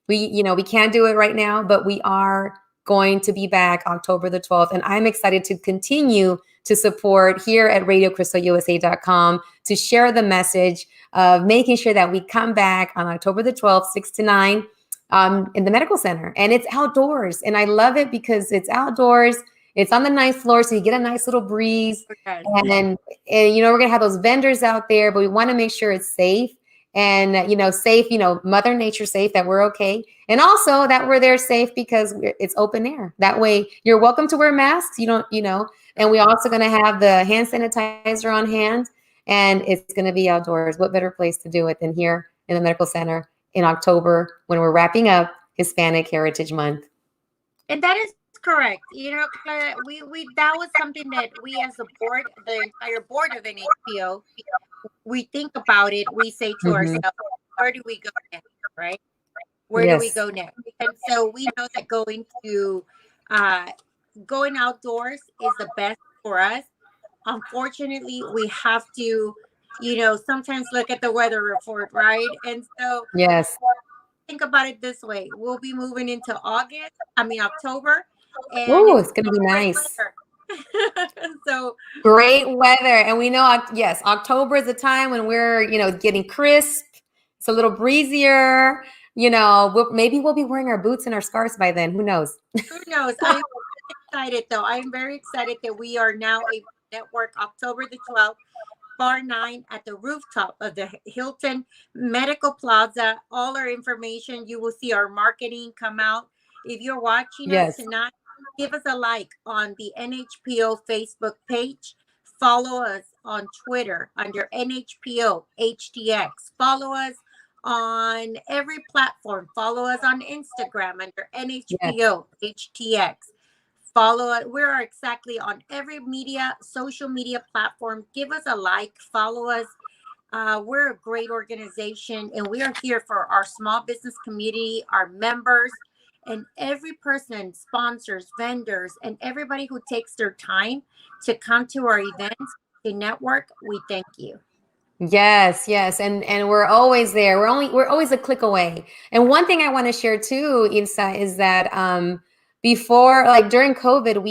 We can't do it right now, but we are going to be back October the 12th. And I'm excited to continue to support here at RadioCrystalUSA.com to share the message of making sure that we come back on October the 12th, 6 to 9, in the medical center. And it's outdoors. And I love it because it's outdoors. It's on the ninth floor, so you get a nice little breeze. yes. And we're going to have those vendors out there, but we want to make sure it's safe. And, safe, Mother Nature safe, that we're okay. And also that we're there safe because it's open air. That way you're welcome to wear masks. And we're also going to have the hand sanitizer on hand. And it's going to be outdoors. What better place to do it than here in the medical center in October when we're wrapping up Hispanic Heritage Month? And that is correct. Clara, we that was something that we as a board, the entire board of NHPO, we think about it. We say to Mhm. ourselves, where do we go next, right? Where do we Yes. go next? And so we know that uh, going outdoors is the best for us. Unfortunately, we have to sometimes look at the weather report, right? And so Yes. think about it this way: we'll be moving into October, and Oh, it's it's gonna be great nice. weather. So Great weather. And we know, yes, October is the time when we're, getting crisp. It's a little breezier. Maybe we'll be wearing our boots and our scarves by then. Who knows? who knows? I'm excited, though. I'm very excited that we are now a network October the 12th, bar 9 at the rooftop of the Hilton Medical Plaza. All our information, you will see our marketing come out. If you're watching us Yes. tonight, give us a like on the NHPO Facebook page. Follow us on Twitter under NHPO HTX. Follow us on every platform. Follow us on Instagram under Yes. NHPO HTX. Follow us. We're exactly on every social media platform. Give us a like, follow us. We're a great organization, and we are here for our small business community, our members, and every person, sponsors, vendors, and everybody who takes their time to come to our events, to network. We thank you. Yes, yes, and we're always there. We're always a click away. And one thing I want to share too, Ilsa, is that before, like during COVID,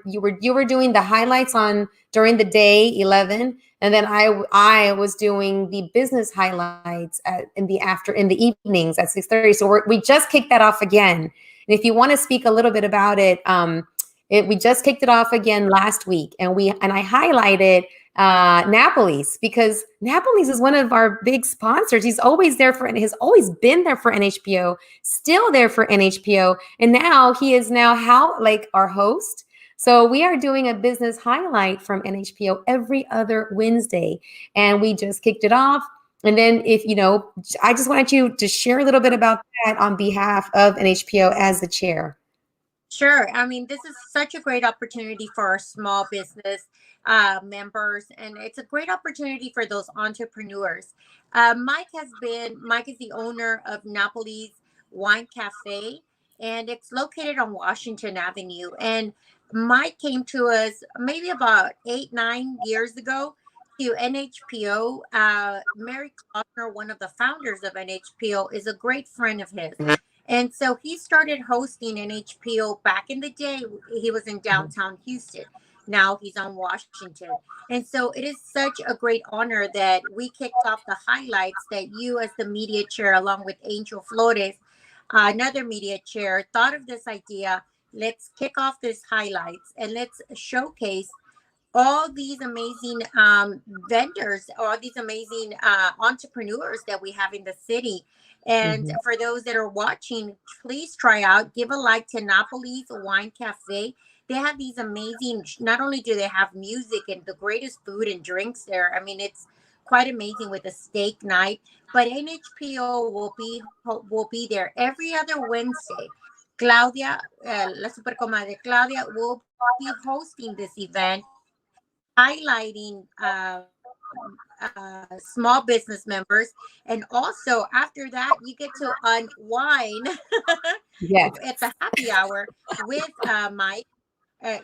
you were doing the highlights on during the day 11, and then I was doing the business highlights in the evenings at 6:30. So we just kicked that off again. And if you want to speak a little bit about it, we just kicked it off again last week, and I highlighted Napoli's, because Napoli's is one of our big sponsors. He's always been there for NHPO, still there for NHPO, and now he is like our host. So we are doing a business highlight from NHPO every other Wednesday, and we just kicked it off. And then I just wanted you to share a little bit about that on behalf of NHPO as the chair. Sure. I mean, this is such a great opportunity for our small business members, and it's a great opportunity for those entrepreneurs. Mike is the owner of Napoli's Wine Cafe, and it's located on Washington Avenue. And Mike came to us maybe about 8, 9 years ago to NHPO. Mary Klockner, one of the founders of NHPO, is a great friend of his. And so he started hosting NHPO back in the day. He was in downtown Houston. Now he's on Washington. And so it is such a great honor that we kicked off the highlights, that you, as the media chair, along with Angel Flores, another media chair, thought of this idea. Let's kick off this highlights and let's showcase all these amazing vendors, all these amazing entrepreneurs that we have in the city. And for those that are watching, please try out, give a like to Napoli's Wine Cafe. They have these amazing, not only do they have music and the greatest food and drinks there, I mean, it's quite amazing with a steak night, but NHPO will be there every other Wednesday. Claudia, La Super Comadre Claudia, will be hosting this event, highlighting small business members. And also after that, you get to unwind Yes. at the happy hour with Mike.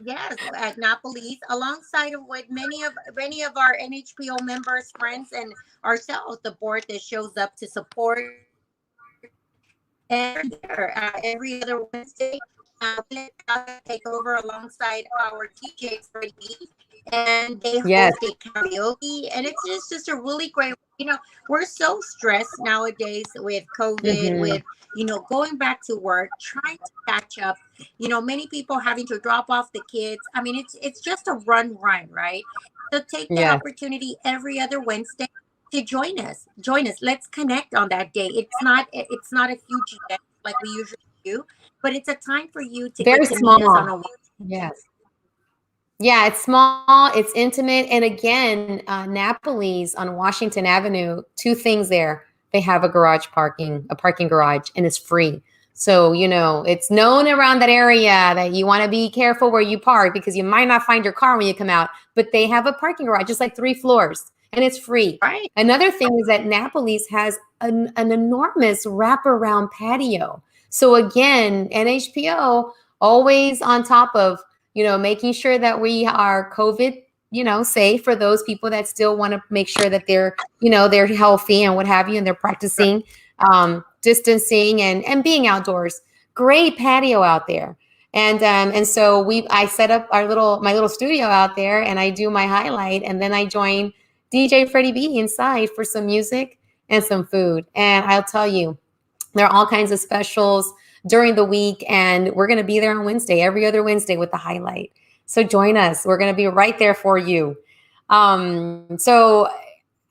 Yes, at Napoli's, alongside of with many of our NHPO members, friends, and ourselves, the board that shows up to support. And there every other Wednesday, we let Claudia take over alongside our DJ Freddie, and they Yes. host a karaoke, and it's just a really great. We're so stressed nowadays with COVID, with going back to work, trying to catch up. Many people having to drop off the kids. I mean, it's just a run, right? So take the Yes. opportunity every other Wednesday to join us. Let's connect on that day. It's not a huge event like we usually do, but it's a time for you to Very get to meet us on small. a Yes. Yeah, it's small, it's intimate. And again, Napoli's on Washington Avenue, two things there. They have a parking garage, and it's free. So, it's known around that area that you want to be careful where you park, because you might not find your car when you come out, but they have a parking garage, just like 3 floors, and it's free. right. Another thing is that Napoli's has an enormous wraparound patio. So again, NHPO always on top of, making sure that we are COVID say for those people that still want to make sure that they're healthy and what have you, and they're practicing distancing and being outdoors. Great patio out there. And so I set up my little studio out there, and I do my highlight, and then I join DJ Freddie B inside for some music and some food. And I'll tell you, there are all kinds of specials during the week, and we're going to be there on Wednesday, every other Wednesday with the highlight. So join us. We're going to be right there for you. So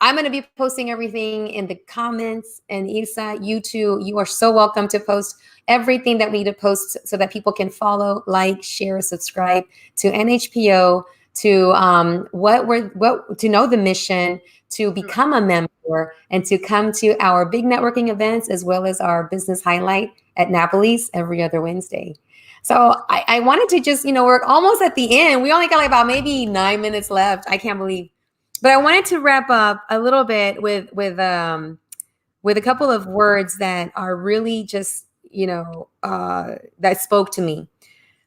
I'm going to be posting everything in the comments. And Ilsa, you too, you are so welcome to post everything that we need to post so that people can follow, like, share, subscribe to NHPO, to to know the mission, to become a member, and to come to our big networking events as well as our business highlight at Napoli's every other Wednesday. So I wanted to just, we're almost at the end. We only got like about maybe 9 minutes left. I can't believe. But I wanted to wrap up a little bit with a couple of words that are really just, that spoke to me.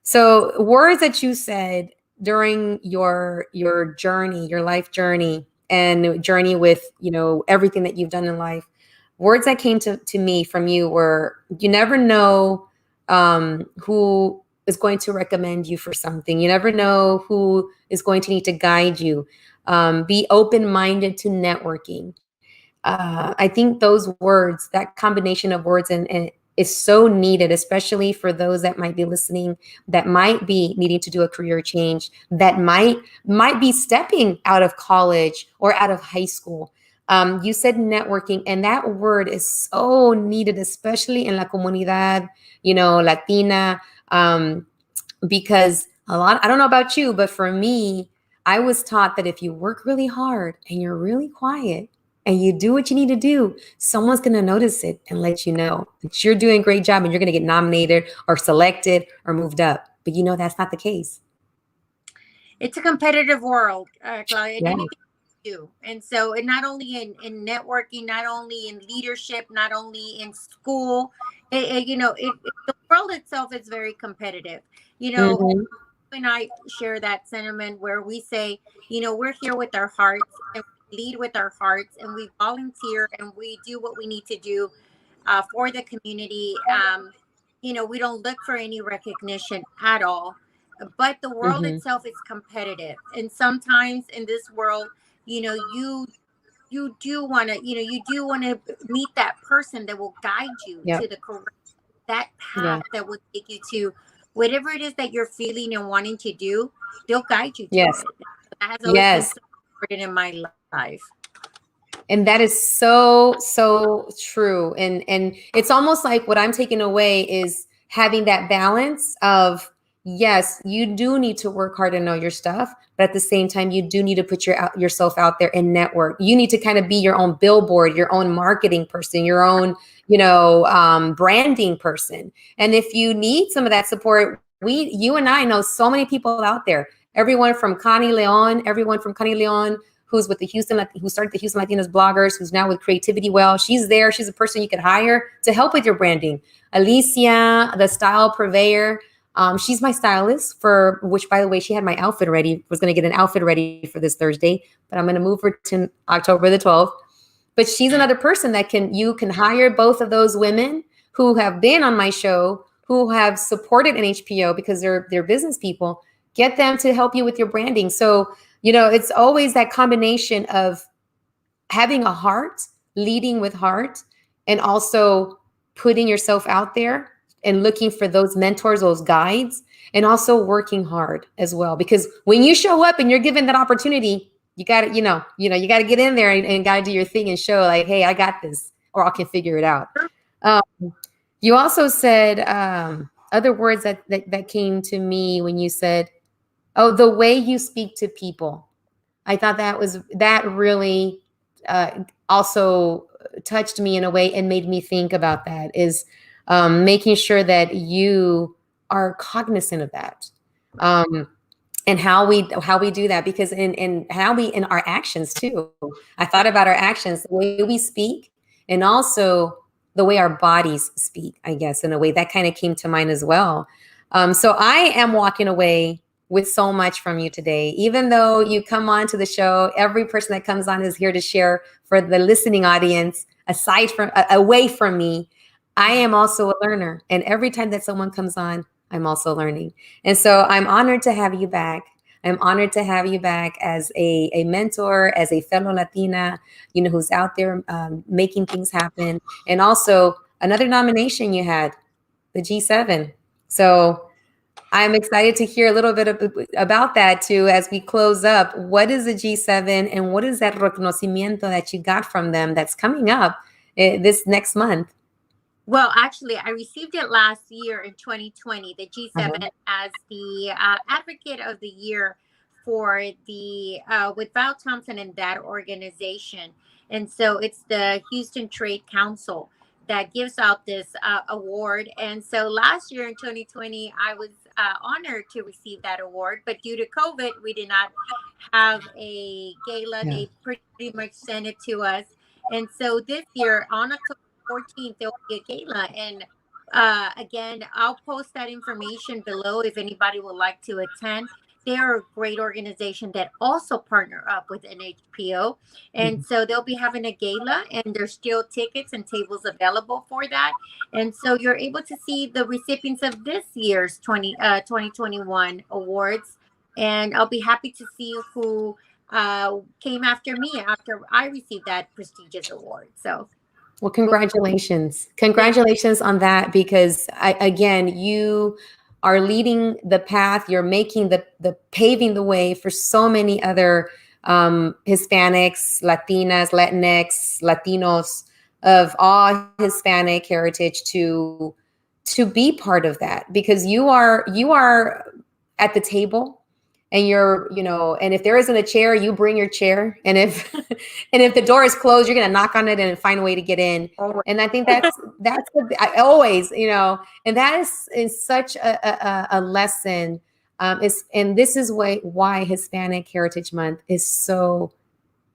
So words that you said during your journey, your life journey, and journey with, everything that you've done in life. Words that came to me from you were, you never know who is going to recommend you for something. You never know who is going to need to guide you. Be open-minded to networking. I think those words, that combination of words, and is so needed, especially for those that might be listening, that might be needing to do a career change, that might be stepping out of college or out of high school. You said networking, and that word is so needed, especially in la comunidad, Latina, because I don't know about you, but for me, I was taught that if you work really hard and you're really quiet and you do what you need to do, someone's going to notice it and let you know that you're doing a great job and you're going to get nominated or selected or moved up. But that's not the case. It's a competitive world, Claudia. Yeah. Anything you do. And so, and not only in networking, not only in leadership, not only in school, the world itself is very competitive. Mm-hmm. And I share that sentiment where we say, we're here with our hearts, and we lead with our hearts, and we volunteer, and we do what we need to do for the community. We don't look for any recognition at all, but the world Mm-hmm. itself is competitive. And sometimes in this world, you do want to meet that person that will guide you Yep. to the correct, that path Yeah. that will take you to whatever it is that you're feeling and wanting to do. They'll guide you to Yes. it. That has always been Yes. so important in my life. And that is so, so true. And it's almost like what I'm taking away is having that balance of, yes, you do need to work hard and know your stuff, but at the same time, you do need to put yourself out there and network. You need to kind of be your own billboard, your own marketing person, your own, branding person. And if you need some of that support, you and I know so many people out there, everyone from Connie Leon, who's with who started the Houston Latinas bloggers, who's now with Creativity Well. She's there. She's a person you could hire to help with your branding. Alicia, the style purveyor. She's my stylist which, by the way, she had my outfit ready, was going to get an outfit ready for this Thursday, but I'm going to move her to October the 12th. But she's another person that you can hire, both of those women who have been on my show, who have supported NHPO because they're business people. Get them to help you with your branding. So, it's always that combination of having a heart, leading with heart, and also putting yourself out there and looking for those mentors, those guides, and also working hard as well. Because when you show up and you're given that opportunity, you got to, you got to get in there and got to do your thing and show like, hey, I got this, or I can figure it out. You also said other words that came to me when you said, oh, the way you speak to people. I thought that really also touched me in a way and made me think about that, is making sure that you are cognizant of that, and how we do that, because in our actions too. I thought about our actions, the way we speak, and also the way our bodies speak, I guess, in a way that kind of came to mind as well. So I am walking away with so much from you today. Even though you come on to the show, every person that comes on is here to share for the listening audience, aside from, away from me. I am also a learner. And every time that someone comes on, I'm also learning. And so I'm honored to have you back. I'm honored to have you back as a mentor, as a fellow Latina, who's out there making things happen. And also another nomination you had, the G7. So I'm excited to hear a little bit about that too as we close up. What is the G7 and what is that reconocimiento that you got from them that's coming up this next month? Well, actually, I received it last year in 2020, the G7, as the Advocate of the Year for the with Val Thompson and that organization. And so it's the Houston Trade Council that gives out this award. And so last year in 2020, I was honored to receive that award. But due to COVID, we did not have a gala. Yeah. They pretty much sent it to us. And so this year, on October 14th, there will be a gala. And again, I'll post that information below if anybody would like to attend. They're a great organization that also partner up with NHPO. And so they'll be having a gala, and there's still tickets and tables available for that. And so you're able to see the recipients of this year's 2021 awards. And I'll be happy to see who came after me after I received that prestigious award. So well, congratulations. Congratulations on that, because again, you are leading the path. You're making the paving the way for so many other Hispanics, Latinas, Latinx, Latinos of all Hispanic heritage to be part of that, because you are at the table. And and if there isn't a chair, you bring your chair. And if the door is closed, you're gonna knock on it and find a way to get in. And I think that's I always, and that is such a lesson. And this is why Hispanic Heritage Month is so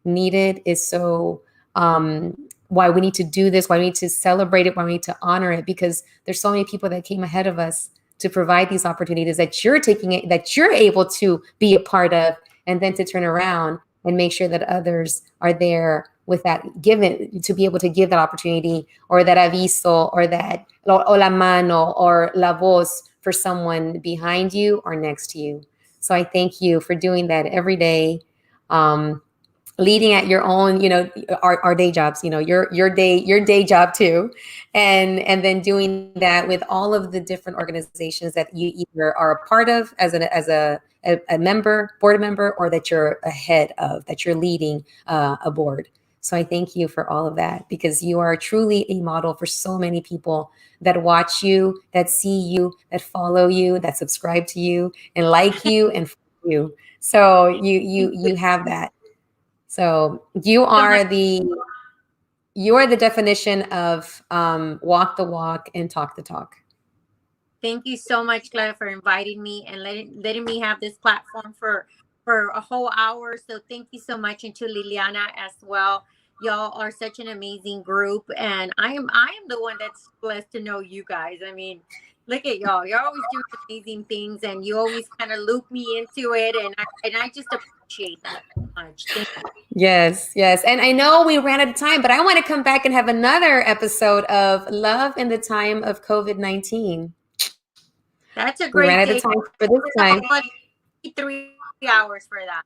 needed, is so why we need to do this, why we need to celebrate it, why we need to honor it, because there's so many people that came ahead of us to provide these opportunities that you're taking it, that you're able to be a part of, and then to turn around and make sure that others are there with that given, to be able to give that opportunity, or that aviso, or that o la mano, or la voz for someone behind you or next to you. So I thank you for doing that every day, leading at your own, our day jobs, your day job too. And then doing that with all of the different organizations that you either are a part of as a member, board member, or that you're a head of, that you're leading a board. So I thank you for all of that, because you are truly a model for so many people that watch you, that see you, that follow you, that subscribe to you and like you and follow you. So you have that. So you are the definition of walk the walk and talk the talk. Thank you so much, Claudia, for inviting me and letting me have this platform for a whole hour. So thank you so much, and to Liliana as well. Y'all are such an amazing group, and I am the one that's blessed to know you guys. I mean, look at y'all. You're always doing amazing things, and you always kind of loop me into it, and I just appreciate that so much. Thank you. Yes. And I know we ran out of time, but I want to come back and have another episode of Love in the Time of COVID-19. That's a great We ran out of time for this time. 3 hours for that.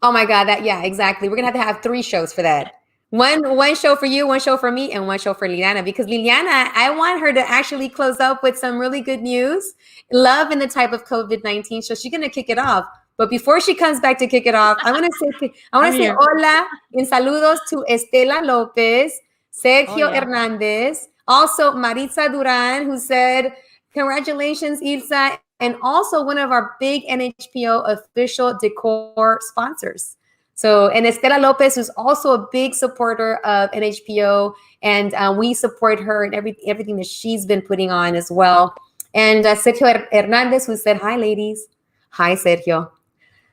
Oh my God, exactly. We're gonna have to have 3 shows for that. One show for you, one show for me, and one show for Liliana, because Liliana, I want her to actually close up with some really good news. Love in the type of COVID-19. So she's gonna kick it off. But before she comes back to kick it off, I want to say hola and saludos to Estela Lopez, Sergio Hernandez, also Maritza Duran, who said, congratulations, Ilsa, and also one of our big NHPO official decor sponsors. So, and Estela Lopez, who's also a big supporter of NHPO, and we support her and everything that she's been putting on as well. And Sergio Hernandez, who said, hi, ladies. Hi, Sergio.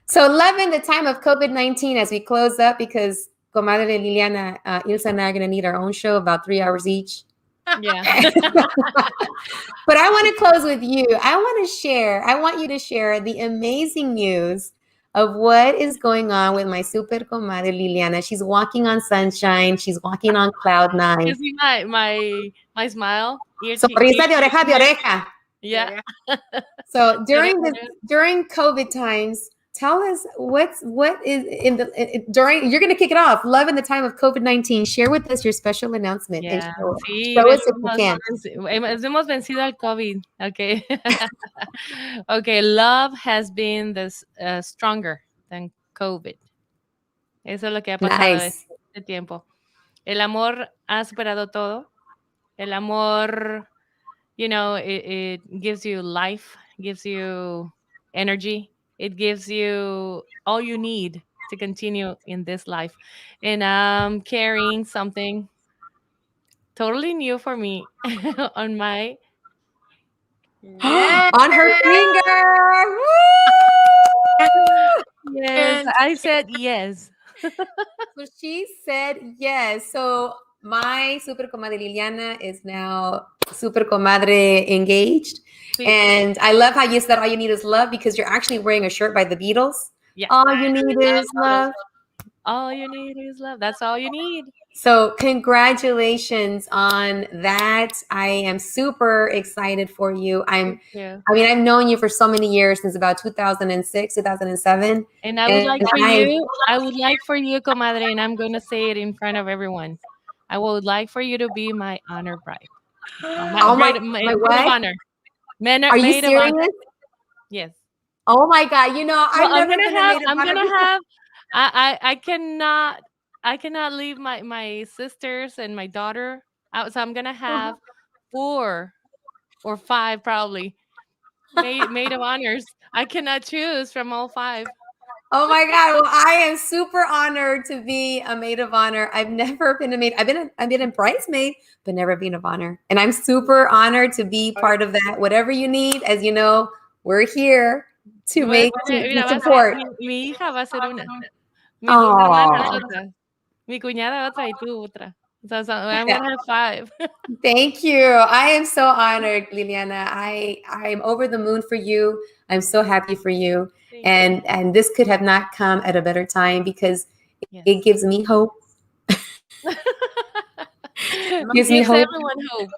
So love in the time of COVID-19 as we close up, because Comadre Liliana, Ilsa and I are going to need our own show, about 3 hours each. Yeah. But I want to close with you. I want you to share the amazing news of what is going on with my super comadre Liliana. She's walking on sunshine. She's walking on cloud You nine. see my smile? Sonrisa de oreja de oreja. Yeah. So Correct. during COVID times, tell us what is during. You're going to kick it off. Love in the time of COVID-19. Share with us your special announcement and Yeah, show, sí, show us if you can. hemos vencido al COVID. Okay. Okay, love has been this stronger than COVID. Eso es lo que ha pasado Nice. este tiempo. El amor ha superado todo. El amor, it gives you life, gives you energy. It gives you all you need to continue in this life. And I'm carrying something totally new for me on my Yes. On her finger. Woo! yes, I said yes. So she said yes. So my super comadre Liliana is now super comadre engaged. Sí. And I love how you said all you need is love because you're actually wearing a shirt by the Beatles. Yeah. All you need is love. All you need is love. That's all you need. So congratulations on that. I am super excited for you. Thank you. I mean, I've known you for so many years, since about 2006, 2007. And I would like for you, comadre, and I'm going to say it in front of everyone. I would like for you to be my honor bride. My maid what? of honor. Are you Maid of honor. serious? Yes. Oh my God. You know, Well, I've never been a maid of I'm honor gonna before. have I cannot leave my sisters and my daughter out, so I'm gonna have 4 or 5 probably maid of honors. I cannot choose from all 5. Oh my God. Well, I am super honored to be a maid of honor. I've never been a maid. I've been a bridesmaid, but never been of honor. And I'm super honored to be part of that. Whatever you need, as you know, we're here to make Mira, to support. mi hija va a ser una. Mis 2 Aw. hermanas otra. Mi cuñada otra y tú otra. So I'm gonna have 5. Thank you. I am so honored, Liliana. I'm over the moon for you. I'm so happy for you. And this could have not come at a better time because it gives me hope. Gives everyone hope.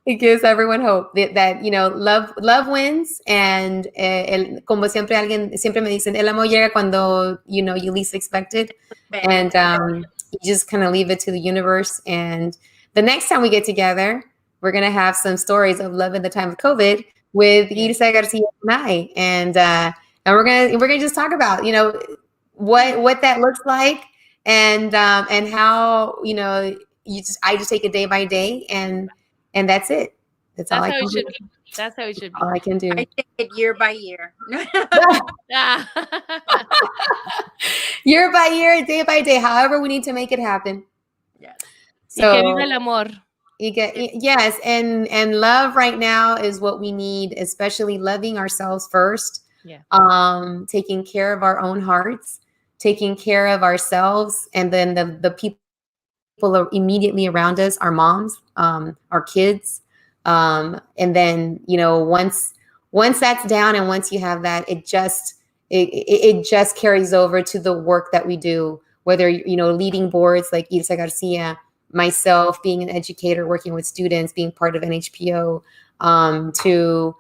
It gives everyone hope that love wins, and como siempre me dicen, el amor llega cuando you least expect it, and you just kind of leave it to the universe. And the next time we get together, we're gonna have some stories of love in the time of COVID with Ilsa Garcia and I, and we're gonna just talk about what that looks like, and how I just take it day by day, and that's it. That's all I can do. That's how it should be. All I can do. I take it year by year. Year by year, day by day, however we need to make it happen. Yes. So, y que viva el amor. Yes, and love right now is what we need, especially loving ourselves first. Yeah. Taking care of our own hearts, taking care of ourselves, and then the people immediately around us, our moms, our kids, and then once that's down, and once you have that, it just carries over to the work that we do, whether leading boards like Ilsa Garcia, myself being an educator, working with students, being part of NHPO, to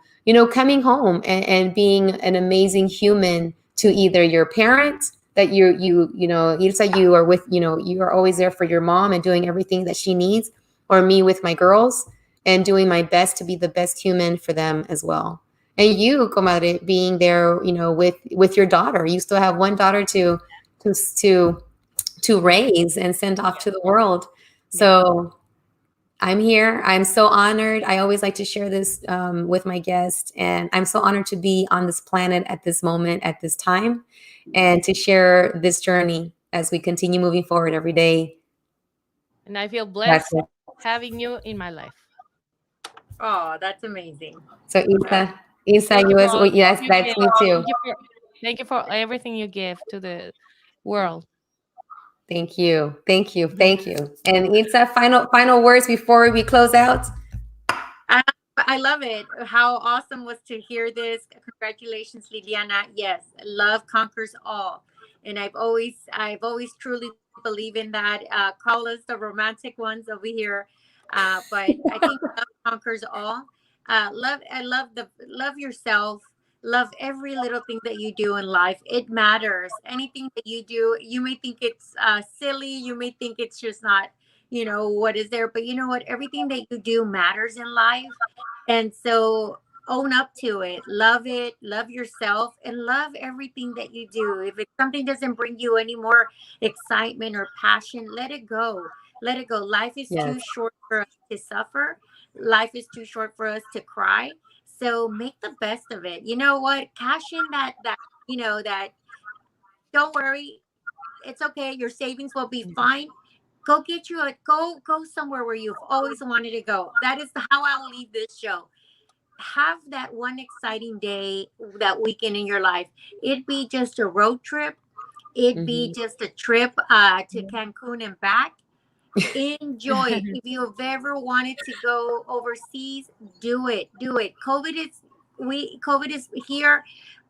coming home and being an amazing human to either your parent that Ilsa, you are with, you are always there for your mom and doing everything that she needs, or me with my girls and doing my best to be the best human for them as well. And you, comadre, being there, with your daughter. You still have one daughter to raise and send off to the world. So I'm here. I'm so honored. I always like to share this with my guests, and I'm so honored to be on this planet at this moment, at this time, and to share this journey as we continue moving forward every day. And I feel blessed having you in my life. Oh, that's amazing. So Ilsa, you as well. Yes, that's me too. Thank you for everything you give to the world. Thank you. Thank you. Thank you. And Itza, final words before we close out. I love it. How awesome was to hear this. Congratulations, Liliana. Yes, love conquers all. And I've always truly believe in that. Call us the romantic ones over here. But I think love conquers all. Love yourself. Love every little thing that you do in life. It matters. Anything that you do, you may think it's silly. You may think it's just not, what is there. But you know what? Everything that you do matters in life. And so own up to it, love yourself, and love everything that you do. If it's something doesn't bring you any more excitement or passion, let it go. Let it go. Life is Yes. too short for us to suffer. Life is too short for us to cry. So make the best of it. You know what? Cash in that don't worry. It's okay. Your savings will be fine. Go get you a go somewhere where you've always wanted to go. That is how I'll leave this show. Have that one exciting day, that weekend in your life. It be just a road trip. It be just a trip to Cancun and back. Enjoy it. If you've ever wanted to go overseas, do it. Do it. COVID is here,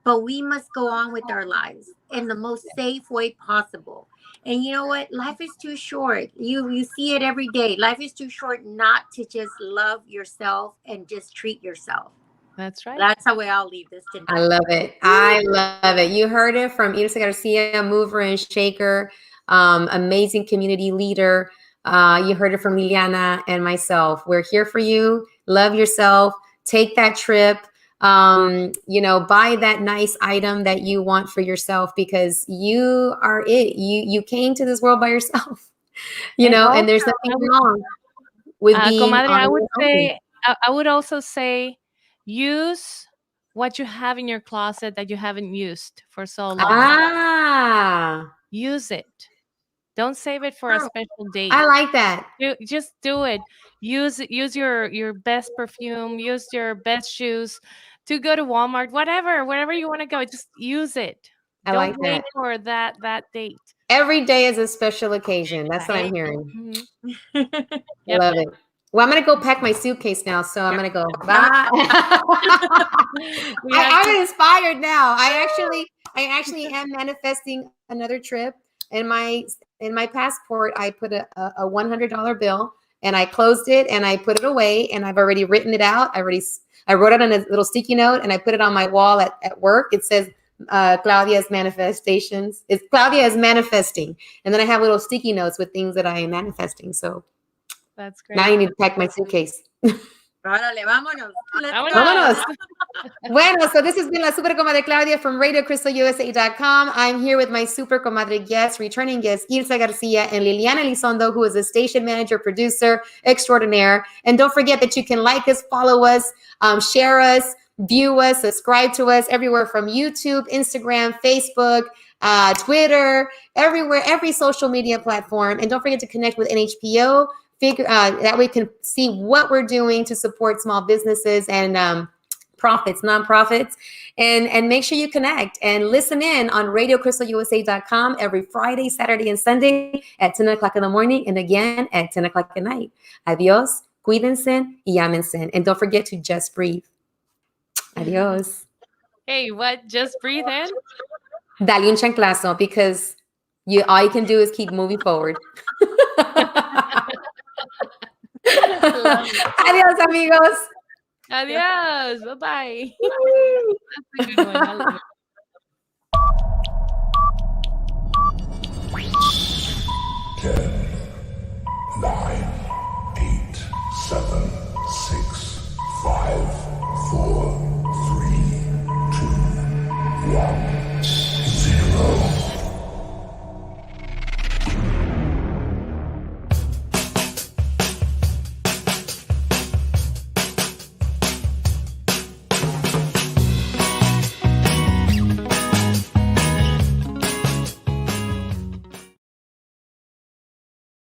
but we must go on with our lives in the most safe way possible. And you know what? Life is too short. You see it every day. Life is too short not to just love yourself and just treat yourself. That's right. That's how I'll leave this tonight. I love it. I love it. You heard it from Ilsa Garcia, mover and shaker, amazing community leader. You heard it from Liliana and myself. We're here for you. Love yourself. Take that trip. Buy that nice item that you want for yourself, because you are it. You came to this world by yourself, and there's nothing wrong with being Comadre, on your own. I would also say, use what you have in your closet that you haven't used for so long. Use it. Don't save it for a special date. I like that. Just do it. Use your best perfume. Use your best shoes to go to Walmart. Wherever you want to go, just use it. I Don't like wait that. for that date. Every day is a special occasion. That's what I'm hearing. Yep. Love it. Well, I'm going to go pack my suitcase now, so I'm going to go. Bye. I'm inspired now. I actually am manifesting another trip. In my passport, I put a $100 bill, and I closed it and I put it away, and I've already written it out. I wrote it on a little sticky note, and I put it on my wall at work. It says Claudia's manifestations. Claudia is manifesting, and then I have little sticky notes with things that I am manifesting. So that's great. Now I need to pack my suitcase. Órale, vámonos. Vámonos. Bueno, so this has been La Super Comadre Claudia from RadioCrystalUSA.com. I'm here with my Super Comadre guests, returning guests, Ilsa Garcia and Liliana Elizondo, who is a station manager, producer extraordinaire. And don't forget that you can like us, follow us, share us, view us, subscribe to us everywhere from YouTube, Instagram, Facebook, Twitter, everywhere, every social media platform. And don't forget to connect with NHPO. That we can see what we're doing to support small businesses and nonprofits, and make sure you connect and listen in on RadioCrystalUSA.com every Friday, Saturday, and Sunday at 10 o'clock in the morning, and again at 10 o'clock at night. Adios, cuídense y ámense. And don't forget to just breathe. Adios. Hey, what? Just breathe in? Dale un chanclazo, because all you can do is keep moving forward. Adios, amigos. Adios. Bye-bye. That's a good one. I love it. 10,